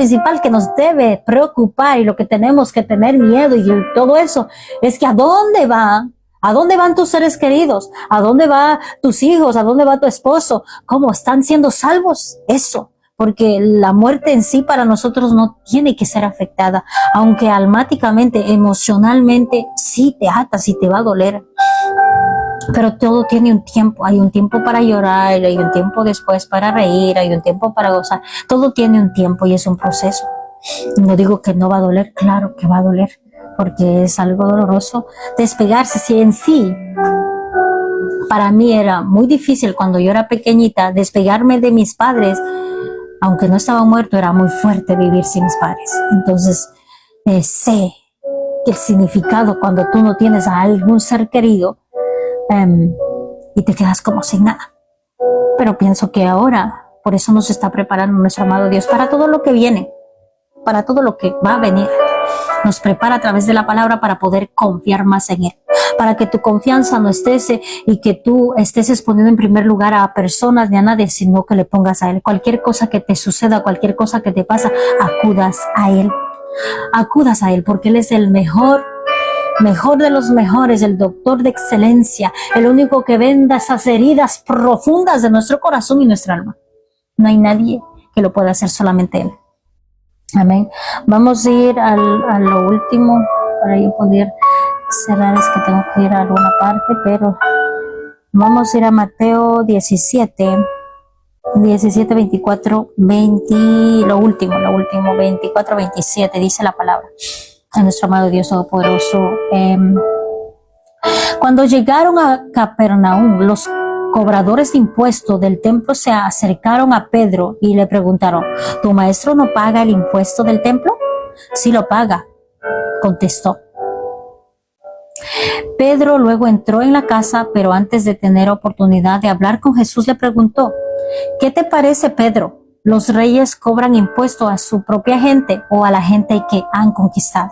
que nos debe preocupar y lo que tenemos que tener miedo y todo eso es que ¿a dónde van tus seres queridos? ¿A dónde van tus hijos? ¿A dónde va tu esposo? ¿Cómo están siendo salvos? Eso. porque la muerte en sí para nosotros no tiene que ser afectada, aunque almáticamente, emocionalmente, sí te atas y te va a doler. Pero todo tiene un tiempo, hay un tiempo para llorar, hay un tiempo después para reír, hay un tiempo para gozar, todo tiene un tiempo y es un proceso. No digo que no va a doler, claro que va a doler, porque es algo doloroso despegarse. Si en sí, para mí era muy difícil cuando yo era pequeñita despegarme de mis padres, aunque no estaba muerto, era muy fuerte vivir sin mis padres. Entonces, sé el significado cuando tú no tienes a algún ser querido, y te quedas como sin nada. Pero pienso que ahora, por eso nos está preparando nuestro amado Dios para todo lo que viene, para todo lo que va a venir. Nos prepara a través de la palabra para poder confiar más en Él, para que tu confianza no estés y que tú estés exponiendo en primer lugar a personas ni a nadie, sino que le pongas a Él. Cualquier cosa que te suceda, cualquier cosa que te pasa, acudas a Él. Acudas a Él porque Él es el mejor de los mejores, el doctor de excelencia, el único que venda esas heridas profundas de nuestro corazón y nuestra alma. No hay nadie que lo pueda hacer, solamente Él. Amén. Vamos a ir a lo último para yo poder cerrar. Es que tengo que ir a alguna parte, pero vamos a ir a Mateo 17, 24, 20, lo último, 24, 27, dice la palabra. A nuestro amado Dios Todopoderoso. Cuando llegaron a Capernaum, los cobradores de impuestos del templo se acercaron a Pedro y le preguntaron: ¿tu maestro no paga el impuesto del templo? Sí lo paga, contestó. Pedro luego entró en la casa, pero antes de tener oportunidad de hablar con Jesús le preguntó: ¿qué te parece, Pedro? ¿Los reyes cobran impuesto a su propia gente o a la gente que han conquistado?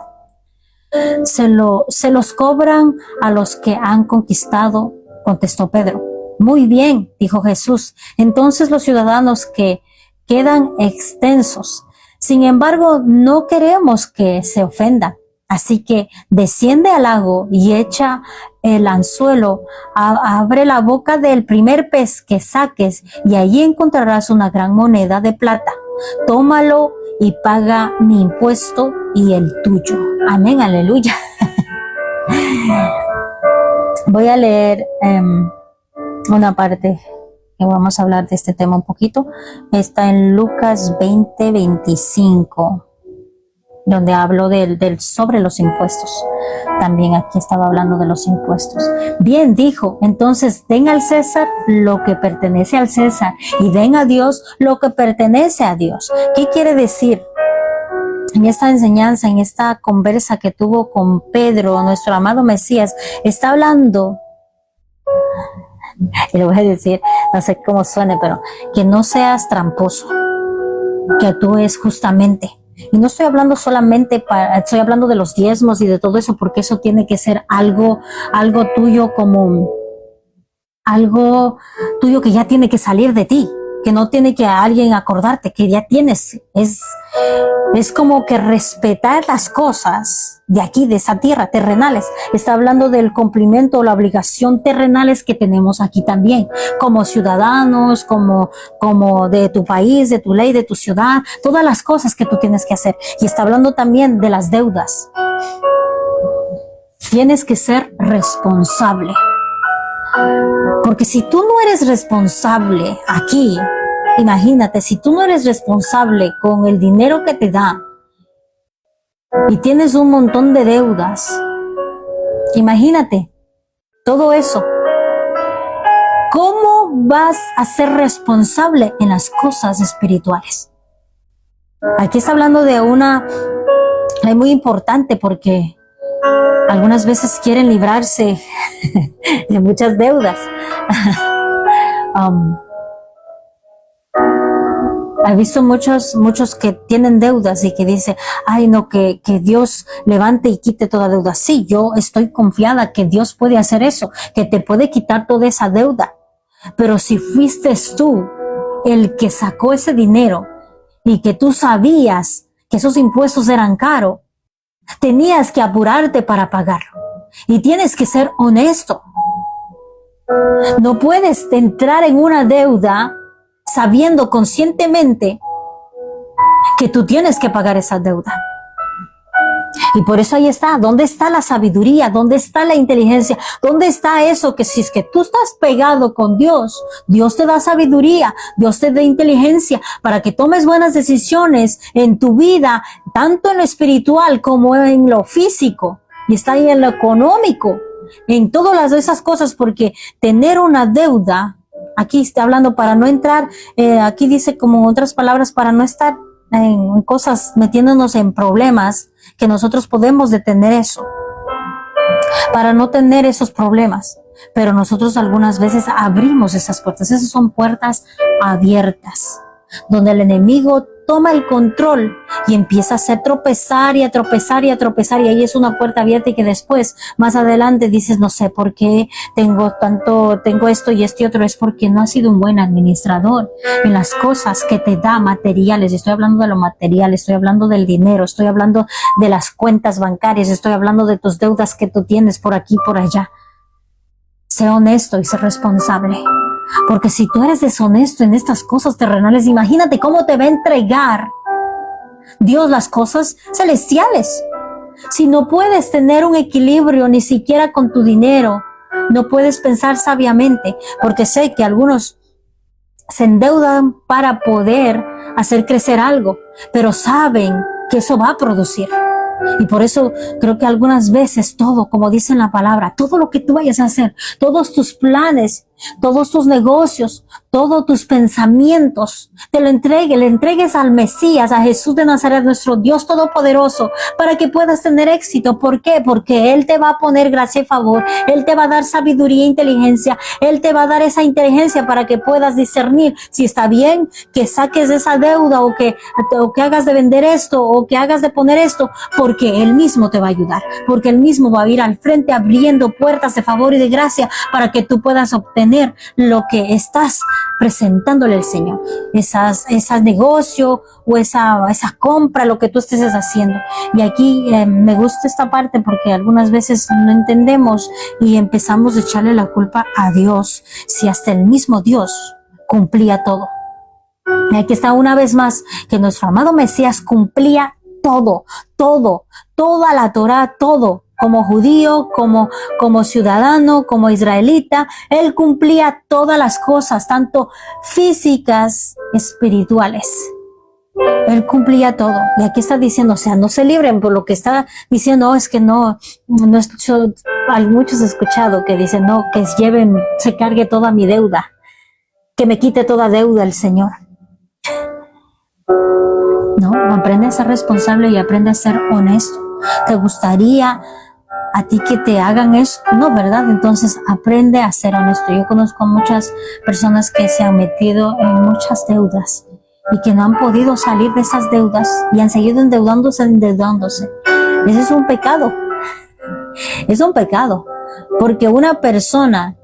Se los cobran a los que han conquistado, contestó Pedro. Muy bien, dijo Jesús. Entonces los ciudadanos que quedan extensos. Sin embargo, no queremos que se ofendan. Así que desciende al lago y echa el anzuelo, abre la boca del primer pez que saques y allí encontrarás una gran moneda de plata. Tómalo y paga mi impuesto y el tuyo. Amén, aleluya. Voy a leer una parte que vamos a hablar de este tema un poquito. Está en Lucas 20, 25. Donde hablo sobre los impuestos. También aquí estaba hablando de los impuestos. Bien, dijo, entonces den al César lo que pertenece al César y den a Dios lo que pertenece a Dios. ¿Qué quiere decir? En esta enseñanza, en esta conversa que tuvo con Pedro, nuestro amado Mesías, está hablando, y le voy a decir, no sé cómo suene, pero que no seas tramposo, que actúes justamente. Y no estoy hablando solamente estoy hablando de los diezmos y de todo eso, porque eso tiene que ser algo tuyo, como algo tuyo que ya tiene que salir de ti, que no tiene que alguien acordarte, que ya tienes. Es como que respetar las cosas de aquí, de esa tierra, terrenales. Está hablando del cumplimiento o la obligación terrenales que tenemos aquí también, como ciudadanos, como de tu país, de tu ley, de tu ciudad, todas las cosas que tú tienes que hacer. Y está hablando también de las deudas. Tienes que ser responsable. Porque si tú no eres responsable aquí, imagínate, si tú no eres responsable con el dinero que te da y tienes un montón de deudas, imagínate todo eso. ¿Cómo vas a ser responsable en las cosas espirituales? Aquí está hablando de una ley muy importante, porque algunas veces quieren librarse de muchas deudas. He visto muchos que tienen deudas y que dicen: ay no, que Dios levante y quite toda deuda. Sí, yo estoy confiada que Dios puede hacer eso, que te puede quitar toda esa deuda. Pero si fuiste tú el que sacó ese dinero y que tú sabías que esos impuestos eran caros, tenías que apurarte para pagarlo. Y tienes que ser honesto. No puedes entrar en una deuda sabiendo conscientemente que tú tienes que pagar esa deuda. Y por eso ahí está, ¿dónde está la sabiduría? ¿Dónde está la inteligencia? ¿Dónde está eso que si es que tú estás pegado con Dios, Dios te da sabiduría, Dios te da inteligencia para que tomes buenas decisiones en tu vida, tanto en lo espiritual como en lo físico, y está ahí en lo económico, en todas esas cosas, porque tener una deuda, aquí está hablando para no entrar, aquí dice como en otras palabras, para no estar en cosas, metiéndonos en problemas, que nosotros podemos detener eso, para no tener esos problemas. Pero nosotros algunas veces abrimos esas puertas. Esas son puertas abiertas, donde el enemigo toma el control y empieza a hacer tropezar y a tropezar y a tropezar, y ahí es una puerta abierta, y que después, más adelante dices, no sé por qué tengo esto y este otro. Es porque no has sido un buen administrador en las cosas que te da materiales. Estoy hablando de lo material, estoy hablando del dinero, estoy hablando de las cuentas bancarias, estoy hablando de tus deudas que tú tienes por aquí y por allá. Sé honesto y sé responsable. Porque si tú eres deshonesto en estas cosas terrenales, imagínate cómo te va a entregar Dios las cosas celestiales. Si no puedes tener un equilibrio ni siquiera con tu dinero, no puedes pensar sabiamente, porque sé que algunos se endeudan para poder hacer crecer algo, pero saben que eso va a producir. Y por eso creo que algunas veces todo, como dice en la palabra, todo lo que tú vayas a hacer, todos tus planes, todos tus negocios, todos tus pensamientos, le entregues al Mesías, a Jesús de Nazaret, nuestro Dios Todopoderoso, para que puedas tener éxito. ¿Por qué? Porque Él te va a poner gracia y favor, Él te va a dar sabiduría e inteligencia, Él te va a dar esa inteligencia para que puedas discernir si está bien que saques esa deuda, o que hagas de vender esto, o que hagas de poner esto, porque Él mismo te va a ayudar, porque Él mismo va a ir al frente abriendo puertas de favor y de gracia para que tú puedas obtener lo que estás presentándole al Señor, ese negocio o esa compra, lo que tú estés haciendo. Y aquí me gusta esta parte, porque algunas veces no entendemos y empezamos a echarle la culpa a Dios, si hasta el mismo Dios cumplía todo. Y aquí está una vez más que nuestro amado Mesías cumplía todo, toda la Torá, todo. Como judío, como ciudadano, como israelita, Él cumplía todas las cosas, tanto físicas, espirituales. Él cumplía todo. Y aquí está diciendo, o sea, no se libren por lo que está diciendo. Es que hay muchos escuchado que dicen, no, que se cargue toda mi deuda, que me quite toda deuda el Señor. No, aprende a ser responsable y aprende a ser honesto. ¿Te gustaría a ti que te hagan eso? No, ¿verdad? Entonces aprende a ser honesto. Yo conozco a muchas personas que se han metido en muchas deudas y que no han podido salir de esas deudas y han seguido endeudándose. Ese es un pecado. Es un pecado, porque una persona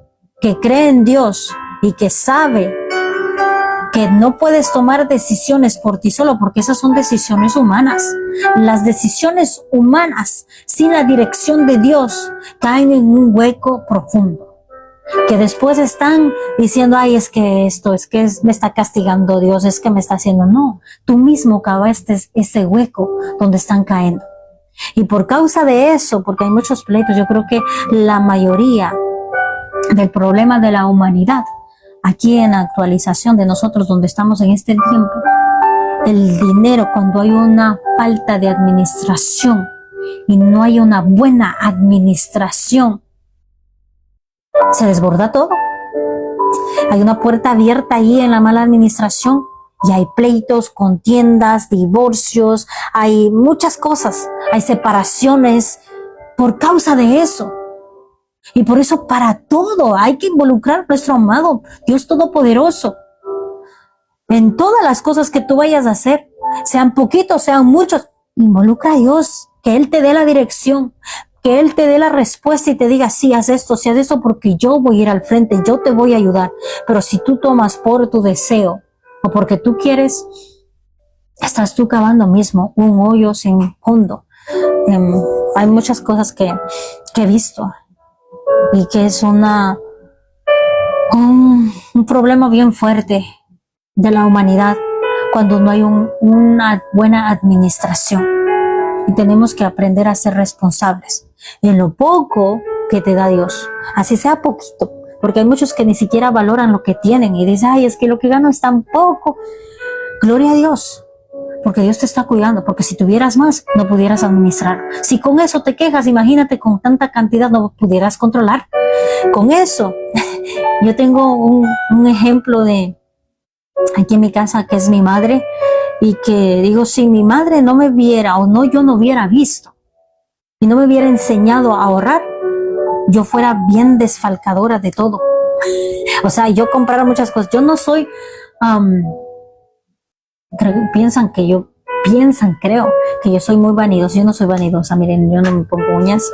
que cree en Dios y que sabe que no puedes tomar decisiones por ti solo, porque esas son decisiones humanas. Las decisiones humanas sin la dirección de Dios caen en un hueco profundo, que después están diciendo, ay, es que me está castigando Dios, es que me está haciendo. No, tú mismo cavaste ese hueco donde están cayendo. Y por causa de eso, porque hay muchos pleitos, yo creo que la mayoría del problema de la humanidad aquí en la actualización de nosotros donde estamos en este tiempo, el dinero, cuando hay una falta de administración y no hay una buena administración, se desborda todo. Hay una puerta abierta ahí en la mala administración y hay pleitos, contiendas, divorcios, hay muchas cosas, hay separaciones por causa de eso. Y por eso para todo hay que involucrar a nuestro amado Dios Todopoderoso. En todas las cosas que tú vayas a hacer, sean poquitos, sean muchos, involucra a Dios, que Él te dé la dirección, que Él te dé la respuesta y te diga, sí, haz esto, porque yo voy a ir al frente, yo te voy a ayudar. Pero si tú tomas por tu deseo o porque tú quieres, estás tú cavando mismo un hoyo sin fondo. Hay muchas cosas que he visto y que es un problema bien fuerte de la humanidad, cuando no hay una buena administración. Y tenemos que aprender a ser responsables en lo poco que te da Dios, así sea poquito, porque hay muchos que ni siquiera valoran lo que tienen y dicen, ay, es que lo que gano es tan poco. Gloria a Dios, porque Dios te está cuidando, porque si tuvieras más, no pudieras administrar. Si con eso te quejas, imagínate con tanta cantidad no pudieras controlar. Con eso, yo tengo un ejemplo de aquí en mi casa, que es mi madre, y que digo, si mi madre no me viera o no, yo no hubiera visto y no me hubiera enseñado a ahorrar, yo fuera bien desfalcadora de todo. O sea, yo comprara muchas cosas. Yo no soy, creo que yo soy muy vanidosa. Yo no soy vanidosa, miren, yo no me pongo uñas.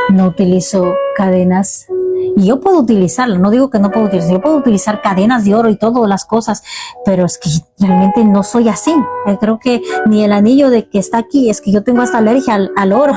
No utilizo cadenas. Y yo puedo utilizarlo, no digo que no puedo utilizar, yo puedo utilizar cadenas de oro y todas las cosas, pero es que realmente no soy así. Creo que ni el anillo de que está aquí, es que yo tengo hasta alergia al oro,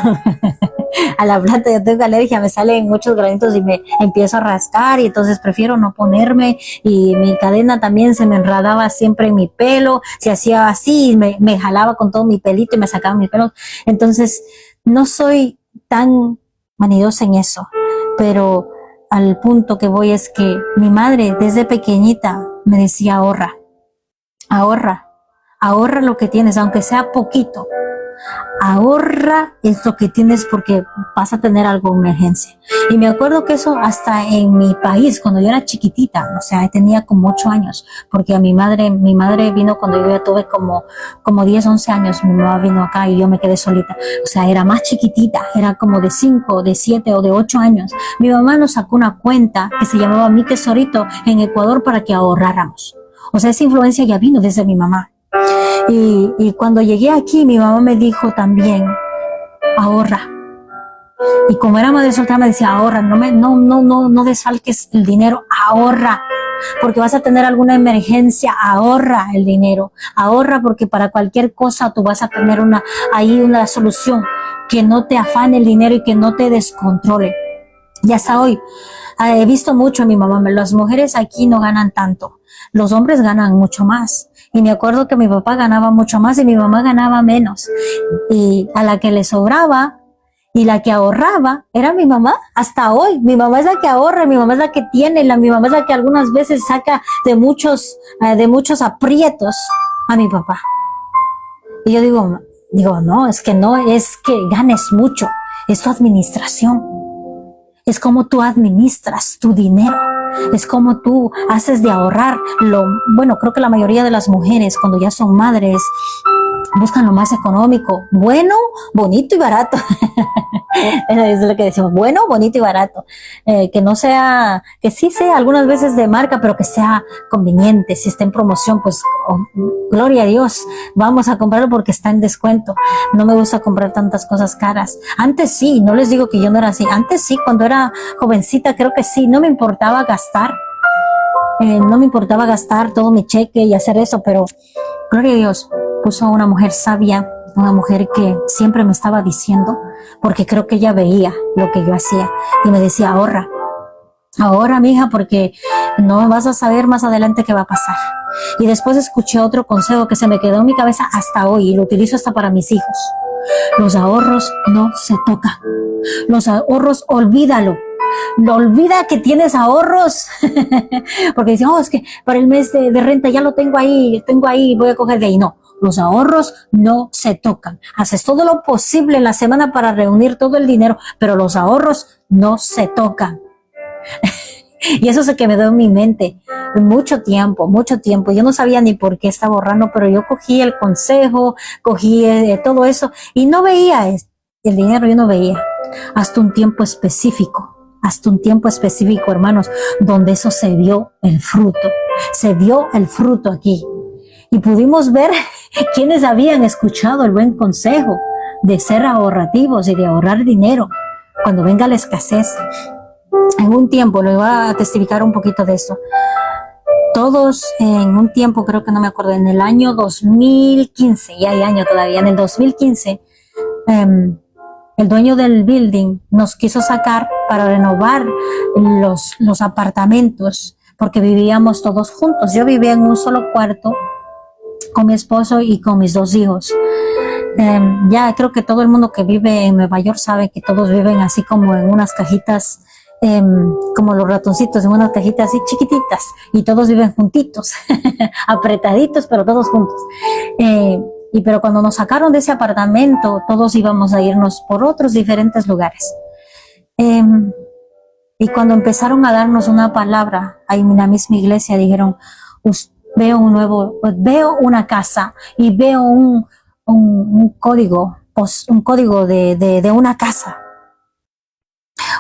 a la plata, yo tengo alergia, me salen muchos granitos y me empiezo a rascar y entonces prefiero no ponerme, y mi cadena también se me enredaba siempre en mi pelo, se hacía así, me jalaba con todo mi pelito y me sacaba mi pelo. Entonces no soy tan vanidosa en eso, pero al punto que voy es que mi madre desde pequeñita me decía, ahorra, ahorra, ahorra lo que tienes, aunque sea poquito. Ahorra es lo que tienes porque vas a tener algo de emergencia. Y me acuerdo que eso hasta en mi país, cuando yo era chiquitita, o sea, tenía como 8 años, porque a mi madre vino cuando yo ya tuve como 10, 11 años, mi mamá vino acá y yo me quedé solita. O sea, era más chiquitita, era como de 5, de 7 o de 8 años. Mi mamá nos sacó una cuenta que se llamaba Mi Tesorito en Ecuador para que ahorráramos. O sea, esa influencia ya vino desde mi mamá. Y cuando llegué aquí, mi mamá me dijo también, ahorra. Y como era madre soltera, me decía, ahorra, no desfalques el dinero, ahorra. Porque vas a tener alguna emergencia, ahorra el dinero. Ahorra porque para cualquier cosa tú vas a tener una solución. Que no te afane el dinero y que no te descontrole. Y hasta hoy, he visto mucho a mi mamá, las mujeres aquí no ganan tanto. Los hombres ganan mucho más. Y me acuerdo que mi papá ganaba mucho más y mi mamá ganaba menos. Y a la que le sobraba y la que ahorraba era mi mamá. Hasta hoy, mi mamá es la que ahorra, mi mamá es la que tiene, mi mamá es la que algunas veces saca de muchos aprietos a mi papá. Y yo digo, no es que ganes mucho, es tu administración. Es como tú administras tu dinero. Es como tú haces de ahorrar. Bueno, creo que la mayoría de las mujeres cuando ya son madres buscan lo más económico, bueno, bonito y barato. Eso es lo que decimos, bueno, bonito y barato. Que no sea, que sí sea algunas veces de marca, pero que sea conveniente. Si está en promoción, pues, gloria a Dios, vamos a comprarlo porque está en descuento. No me gusta comprar tantas cosas caras. Antes sí, no les digo que yo no era así. Antes sí, cuando era jovencita, creo que sí, no me importaba gastar. No me importaba gastar todo mi cheque y hacer eso, pero gloria a Dios, puso a una mujer sabia, una mujer que siempre me estaba diciendo, porque creo que ella veía lo que yo hacía y me decía, ahorra, ahorra, mija, porque no vas a saber más adelante qué va a pasar. Y después escuché otro consejo que se me quedó en mi cabeza hasta hoy y lo utilizo hasta para mis hijos. Los ahorros no se tocan. Los ahorros, olvídalo. No olvida que tienes ahorros. Porque dicen, es que para el mes de renta ya lo tengo ahí, voy a coger de ahí. No, los ahorros no se tocan. Haces todo lo posible en la semana para reunir todo el dinero, pero los ahorros no se tocan. Y eso se quedó en mi mente mucho tiempo. Yo no sabía ni por qué estaba ahorrando, pero yo cogí el consejo, cogí todo eso y no veía el dinero, yo no veía. Hasta un tiempo específico, hermanos, donde eso se vio el fruto aquí. Y pudimos ver quienes habían escuchado el buen consejo de ser ahorrativos y de ahorrar dinero cuando venga la escasez. En un tiempo, le voy a testificar un poquito de eso. Todos en un tiempo, creo que no me acuerdo, en el año 2015, ya hay año todavía, en el 2015, el dueño del building nos quiso sacar para renovar los apartamentos, porque vivíamos todos juntos. Yo vivía en un solo cuarto con mi esposo y con mis 2 hijos. Ya creo que todo el mundo que vive en Nueva York sabe que todos viven así como en unas cajitas, como los ratoncitos, en unas cajitas así chiquititas, y todos viven juntitos, apretaditos, pero todos juntos. Pero cuando nos sacaron de ese apartamento, todos íbamos a irnos por otros diferentes lugares. Y cuando empezaron a darnos una palabra, ahí en la misma iglesia dijeron, veo una casa y veo un código, un código de una casa,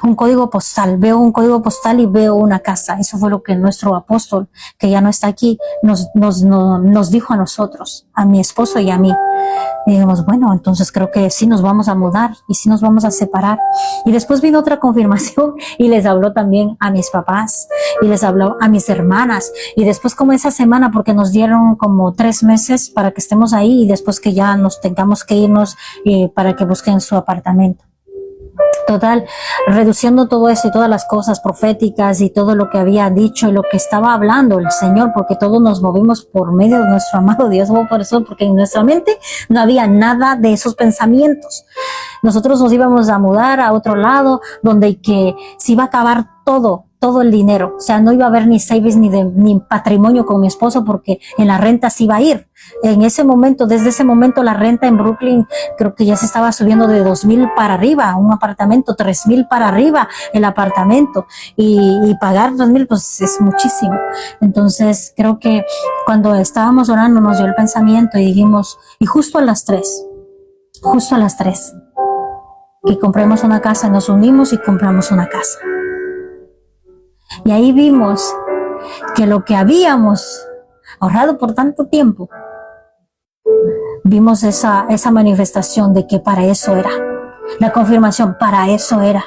un código postal, veo un código postal y veo una casa. Eso fue lo que nuestro apóstol, que ya no está aquí, nos dijo a nosotros, a mi esposo y a mí. Y dijimos, bueno, entonces creo que sí nos vamos a mudar y sí nos vamos a separar. Y después vino otra confirmación y les habló también a mis papás y les habló a mis hermanas. Y después como esa semana, porque nos dieron como 3 meses para que estemos ahí y después que ya nos tengamos que irnos para que busquen su apartamento. Total, reduciendo todo eso y todas las cosas proféticas y todo lo que había dicho y lo que estaba hablando el Señor, porque todos nos movimos por medio de nuestro amado Dios, por eso, porque en nuestra mente no había nada de esos pensamientos. Nosotros nos íbamos a mudar a otro lado donde que se iba a acabar todo el dinero. O sea, no iba a haber ni savings ni patrimonio con mi esposo porque en la renta se iba a ir. En ese momento, desde ese momento, la renta en Brooklyn creo que ya se estaba subiendo de 2,000 para arriba, un apartamento, 3,000 para arriba el apartamento, y pagar 2,000 pues es muchísimo. Entonces creo que cuando estábamos orando nos dio el pensamiento y dijimos, y justo a las 3, que compremos una casa, nos unimos y compramos una casa. Y ahí vimos que lo que habíamos ahorrado por tanto tiempo, vimos esa manifestación de que para eso era. La confirmación, para eso era.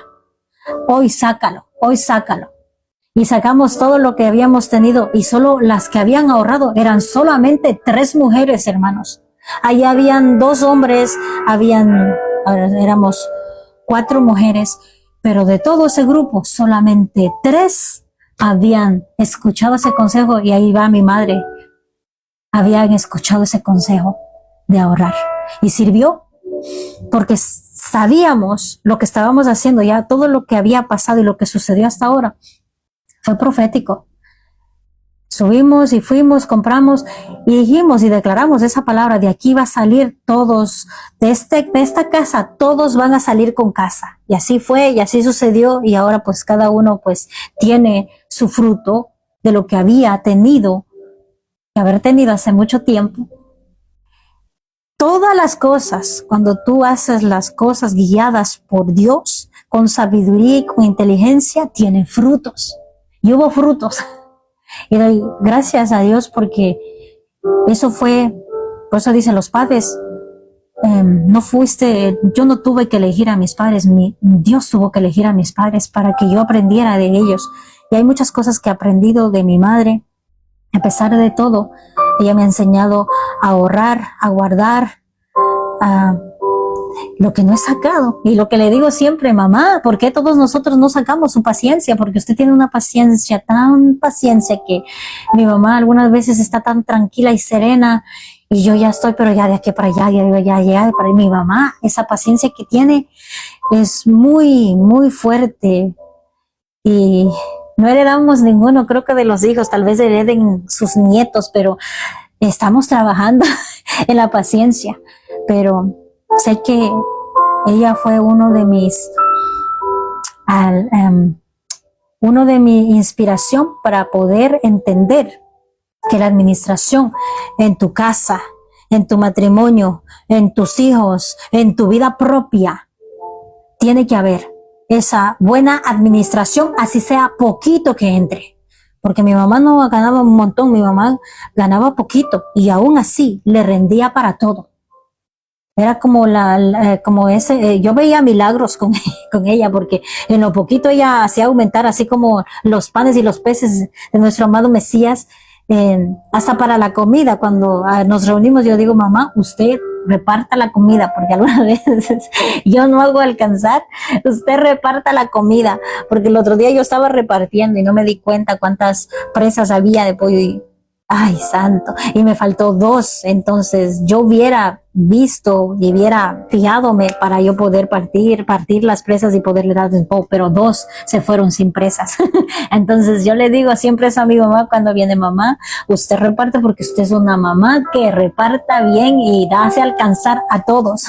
Hoy sácalo. Y sacamos todo lo que habíamos tenido y solo las que habían ahorrado eran solamente 3 mujeres, hermanos. Allí habían 2 hombres, éramos 4 mujeres, pero de todo ese grupo solamente 3 habían escuchado ese consejo, y ahí va mi madre. Habían escuchado ese consejo de ahorrar y sirvió, porque sabíamos lo que estábamos haciendo, ya todo lo que había pasado y lo que sucedió hasta ahora fue profético. Subimos y fuimos, compramos y dijimos y declaramos esa palabra: de aquí va a salir todos, de esta casa, todos van a salir con casa. Y así fue y así sucedió, y ahora pues cada uno pues tiene su fruto de lo que había tenido, que haber tenido hace mucho tiempo. Todas las cosas, cuando tú haces las cosas guiadas por Dios, con sabiduría y con inteligencia, tienen frutos. Y hubo frutos. Y doy gracias a Dios porque eso fue, por eso dicen los padres, yo no tuve que elegir a mis padres, Dios tuvo que elegir a mis padres para que yo aprendiera de ellos. Y hay muchas cosas que he aprendido de mi madre. A pesar de todo, ella me ha enseñado a ahorrar, a guardar, a lo que no he sacado. Y lo que le digo siempre: mamá, ¿por qué todos nosotros no sacamos su paciencia? Porque usted tiene una paciencia, tan paciencia, que mi mamá algunas veces está tan tranquila y serena, y yo ya estoy, pero ya de aquí para allá, ya para mi mamá, esa paciencia que tiene es muy, muy fuerte. Y no heredamos ninguno, creo que de los hijos, tal vez hereden sus nietos, pero estamos trabajando en la paciencia. Pero sé que ella fue uno de mi inspiración para poder entender que la administración en tu casa, en tu matrimonio, en tus hijos, en tu vida propia, tiene que haber esa buena administración, así sea poquito que entre. Porque mi mamá no ganaba un montón, mi mamá ganaba poquito y aún así le rendía para todo. Era como yo veía milagros con ella, porque en lo poquito ella hacía aumentar, así como los panes y los peces de nuestro amado Mesías, hasta para la comida. Cuando nos reunimos, yo digo: mamá, usted reparta la comida, porque algunas veces yo no hago alcanzar, usted reparta la comida, porque el otro día yo estaba repartiendo y no me di cuenta cuántas presas había de pollo y ay, santo, y me faltó 2, entonces yo hubiera visto y hubiera fijadome para yo poder partir las presas y poderle dar un poco, pero 2 se fueron sin presas. Entonces yo le digo siempre eso a mi mamá cuando viene: mamá, usted reparte porque usted es una mamá que reparta bien y hace alcanzar a todos.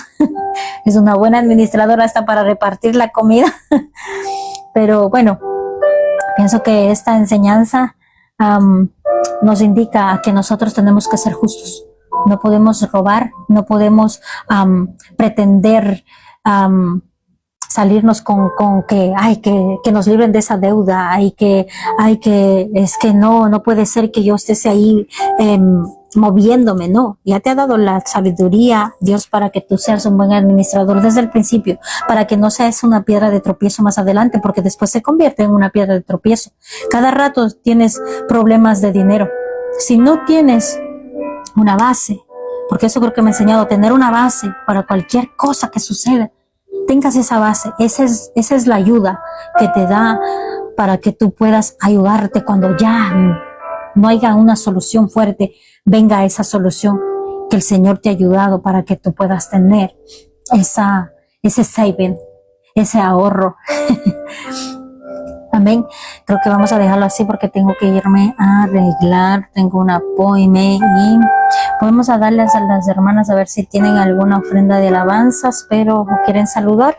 Es una buena administradora hasta para repartir la comida. Pero bueno, pienso que esta enseñanza nos indica que nosotros tenemos que ser justos. No podemos robar, no podemos pretender salirnos con que nos libren de esa deuda, es que no puede ser que yo esté ahí moviéndome, no. Ya te ha dado la sabiduría Dios para que tú seas un buen administrador desde el principio, para que no seas una piedra de tropiezo más adelante, porque después se convierte en una piedra de tropiezo. Cada rato tienes problemas de dinero. Si no tienes una base, porque eso creo que me ha enseñado a tener una base para cualquier cosa que suceda, tengas esa base, esa es la ayuda que te da para que tú puedas ayudarte cuando ya no haya una solución fuerte, venga esa solución que el Señor te ha ayudado para que tú puedas tener ese saving, ese ahorro. Amén. Creo que vamos a dejarlo así porque tengo que irme a arreglar, tengo un appointment y podemos a darles a las hermanas a ver si tienen alguna ofrenda de alabanzas, pero quieren saludar.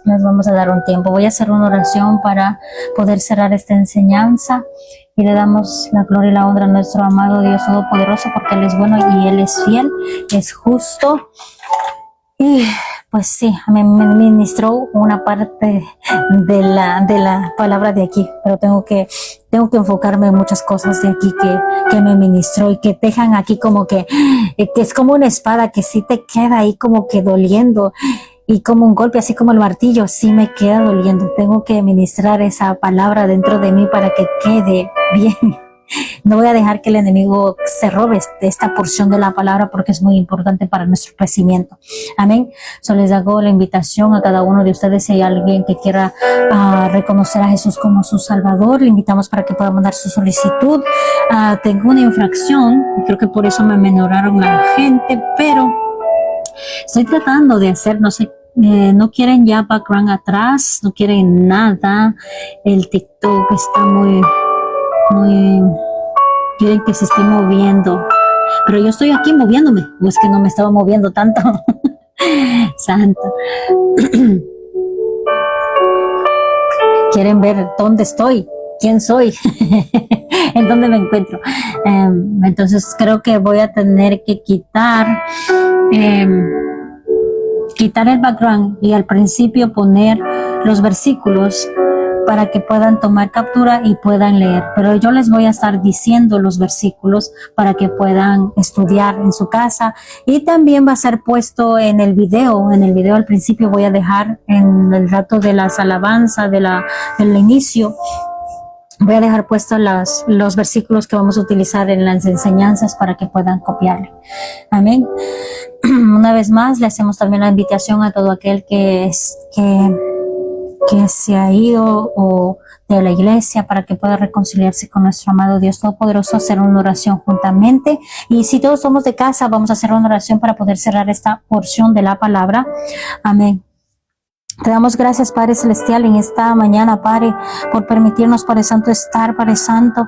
Les vamos a dar un tiempo. Voy a hacer una oración para poder cerrar esta enseñanza y le damos la gloria y la honra a nuestro amado Dios Todopoderoso, porque Él es bueno y Él es fiel, es justo. Y pues sí, me ministró una parte de la palabra de aquí, pero tengo que enfocarme en muchas cosas de aquí que me ministró y que dejan aquí como que es como una espada que sí te queda ahí como que doliendo, y como un golpe, así como el martillo, sí me queda doliendo. Tengo que ministrar esa palabra dentro de mí para que quede bien. No voy a dejar que el enemigo se robe esta porción de la palabra, porque es muy importante para nuestro crecimiento. Amén. Solo les hago la invitación a cada uno de ustedes, si hay alguien que quiera reconocer a Jesús como su Salvador, le invitamos para que pueda mandar su solicitud. Tengo una infracción, creo que por eso me menoraron la gente, pero estoy tratando de hacer, no sé, no quieren ya background atrás, no quieren nada. El TikTok está muy, quieren que se esté moviendo, pero yo estoy aquí moviéndome, o es que no me estaba moviendo tanto. Santo. Quieren ver dónde estoy, quién soy, en dónde me encuentro. Entonces creo que voy a tener que quitar el background y al principio poner los versículos para que puedan tomar captura y puedan leer. Pero yo les voy a estar diciendo los versículos para que puedan estudiar en su casa, y también va a ser puesto en el video. En el video al principio voy a dejar, en el rato de las alabanzas del inicio, voy a dejar puestos los versículos que vamos a utilizar en las enseñanzas para que puedan copiarlo. Amén. Una vez más, le hacemos también la invitación a todo aquel que se ha ido o de la iglesia, para que pueda reconciliarse con nuestro amado Dios Todopoderoso, hacer una oración juntamente. Y si todos somos de casa, vamos a hacer una oración para poder cerrar esta porción de la palabra. Amén. Te damos gracias, Padre Celestial, en esta mañana, Padre, por permitirnos, Padre Santo, estar, Padre Santo,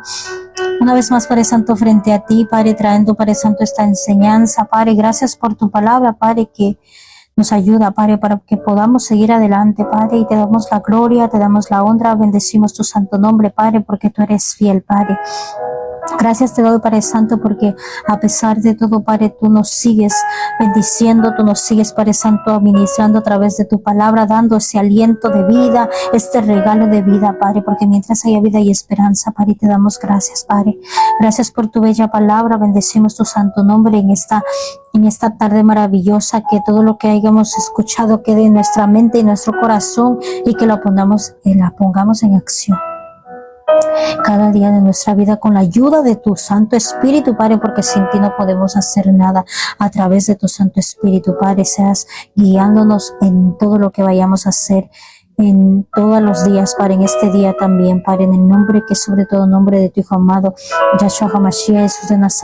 una vez más, Padre Santo, frente a ti, Padre, trayendo, Padre Santo, esta enseñanza. Padre, gracias por tu palabra, Padre, que nos ayuda, Padre, para que podamos seguir adelante, Padre, y te damos la gloria, te damos la honra, bendecimos tu santo nombre, Padre, porque tú eres fiel, Padre. Gracias te doy, Padre Santo, porque a pesar de todo, Padre, tú nos sigues bendiciendo, tú nos sigues, Padre Santo, administrando a través de tu palabra, dando ese aliento de vida, este regalo de vida, Padre, porque mientras haya vida y esperanza, Padre, te damos gracias, Padre. Gracias por tu bella palabra, bendecimos tu santo nombre en esta tarde maravillosa, que todo lo que hayamos escuchado quede en nuestra mente y nuestro corazón, y que la pongamos en acción. cada día de nuestra vida con la ayuda de tu Santo Espíritu, Padre, porque sin ti no podemos hacer nada. A través de tu Santo Espíritu, Padre, seas guiándonos en todo lo que vayamos a hacer en todos los días, Padre, en este día también, Padre, en el nombre que es sobre todo nombre de tu Hijo amado, Yahshua HaMashiach, Jesús de Nazaret.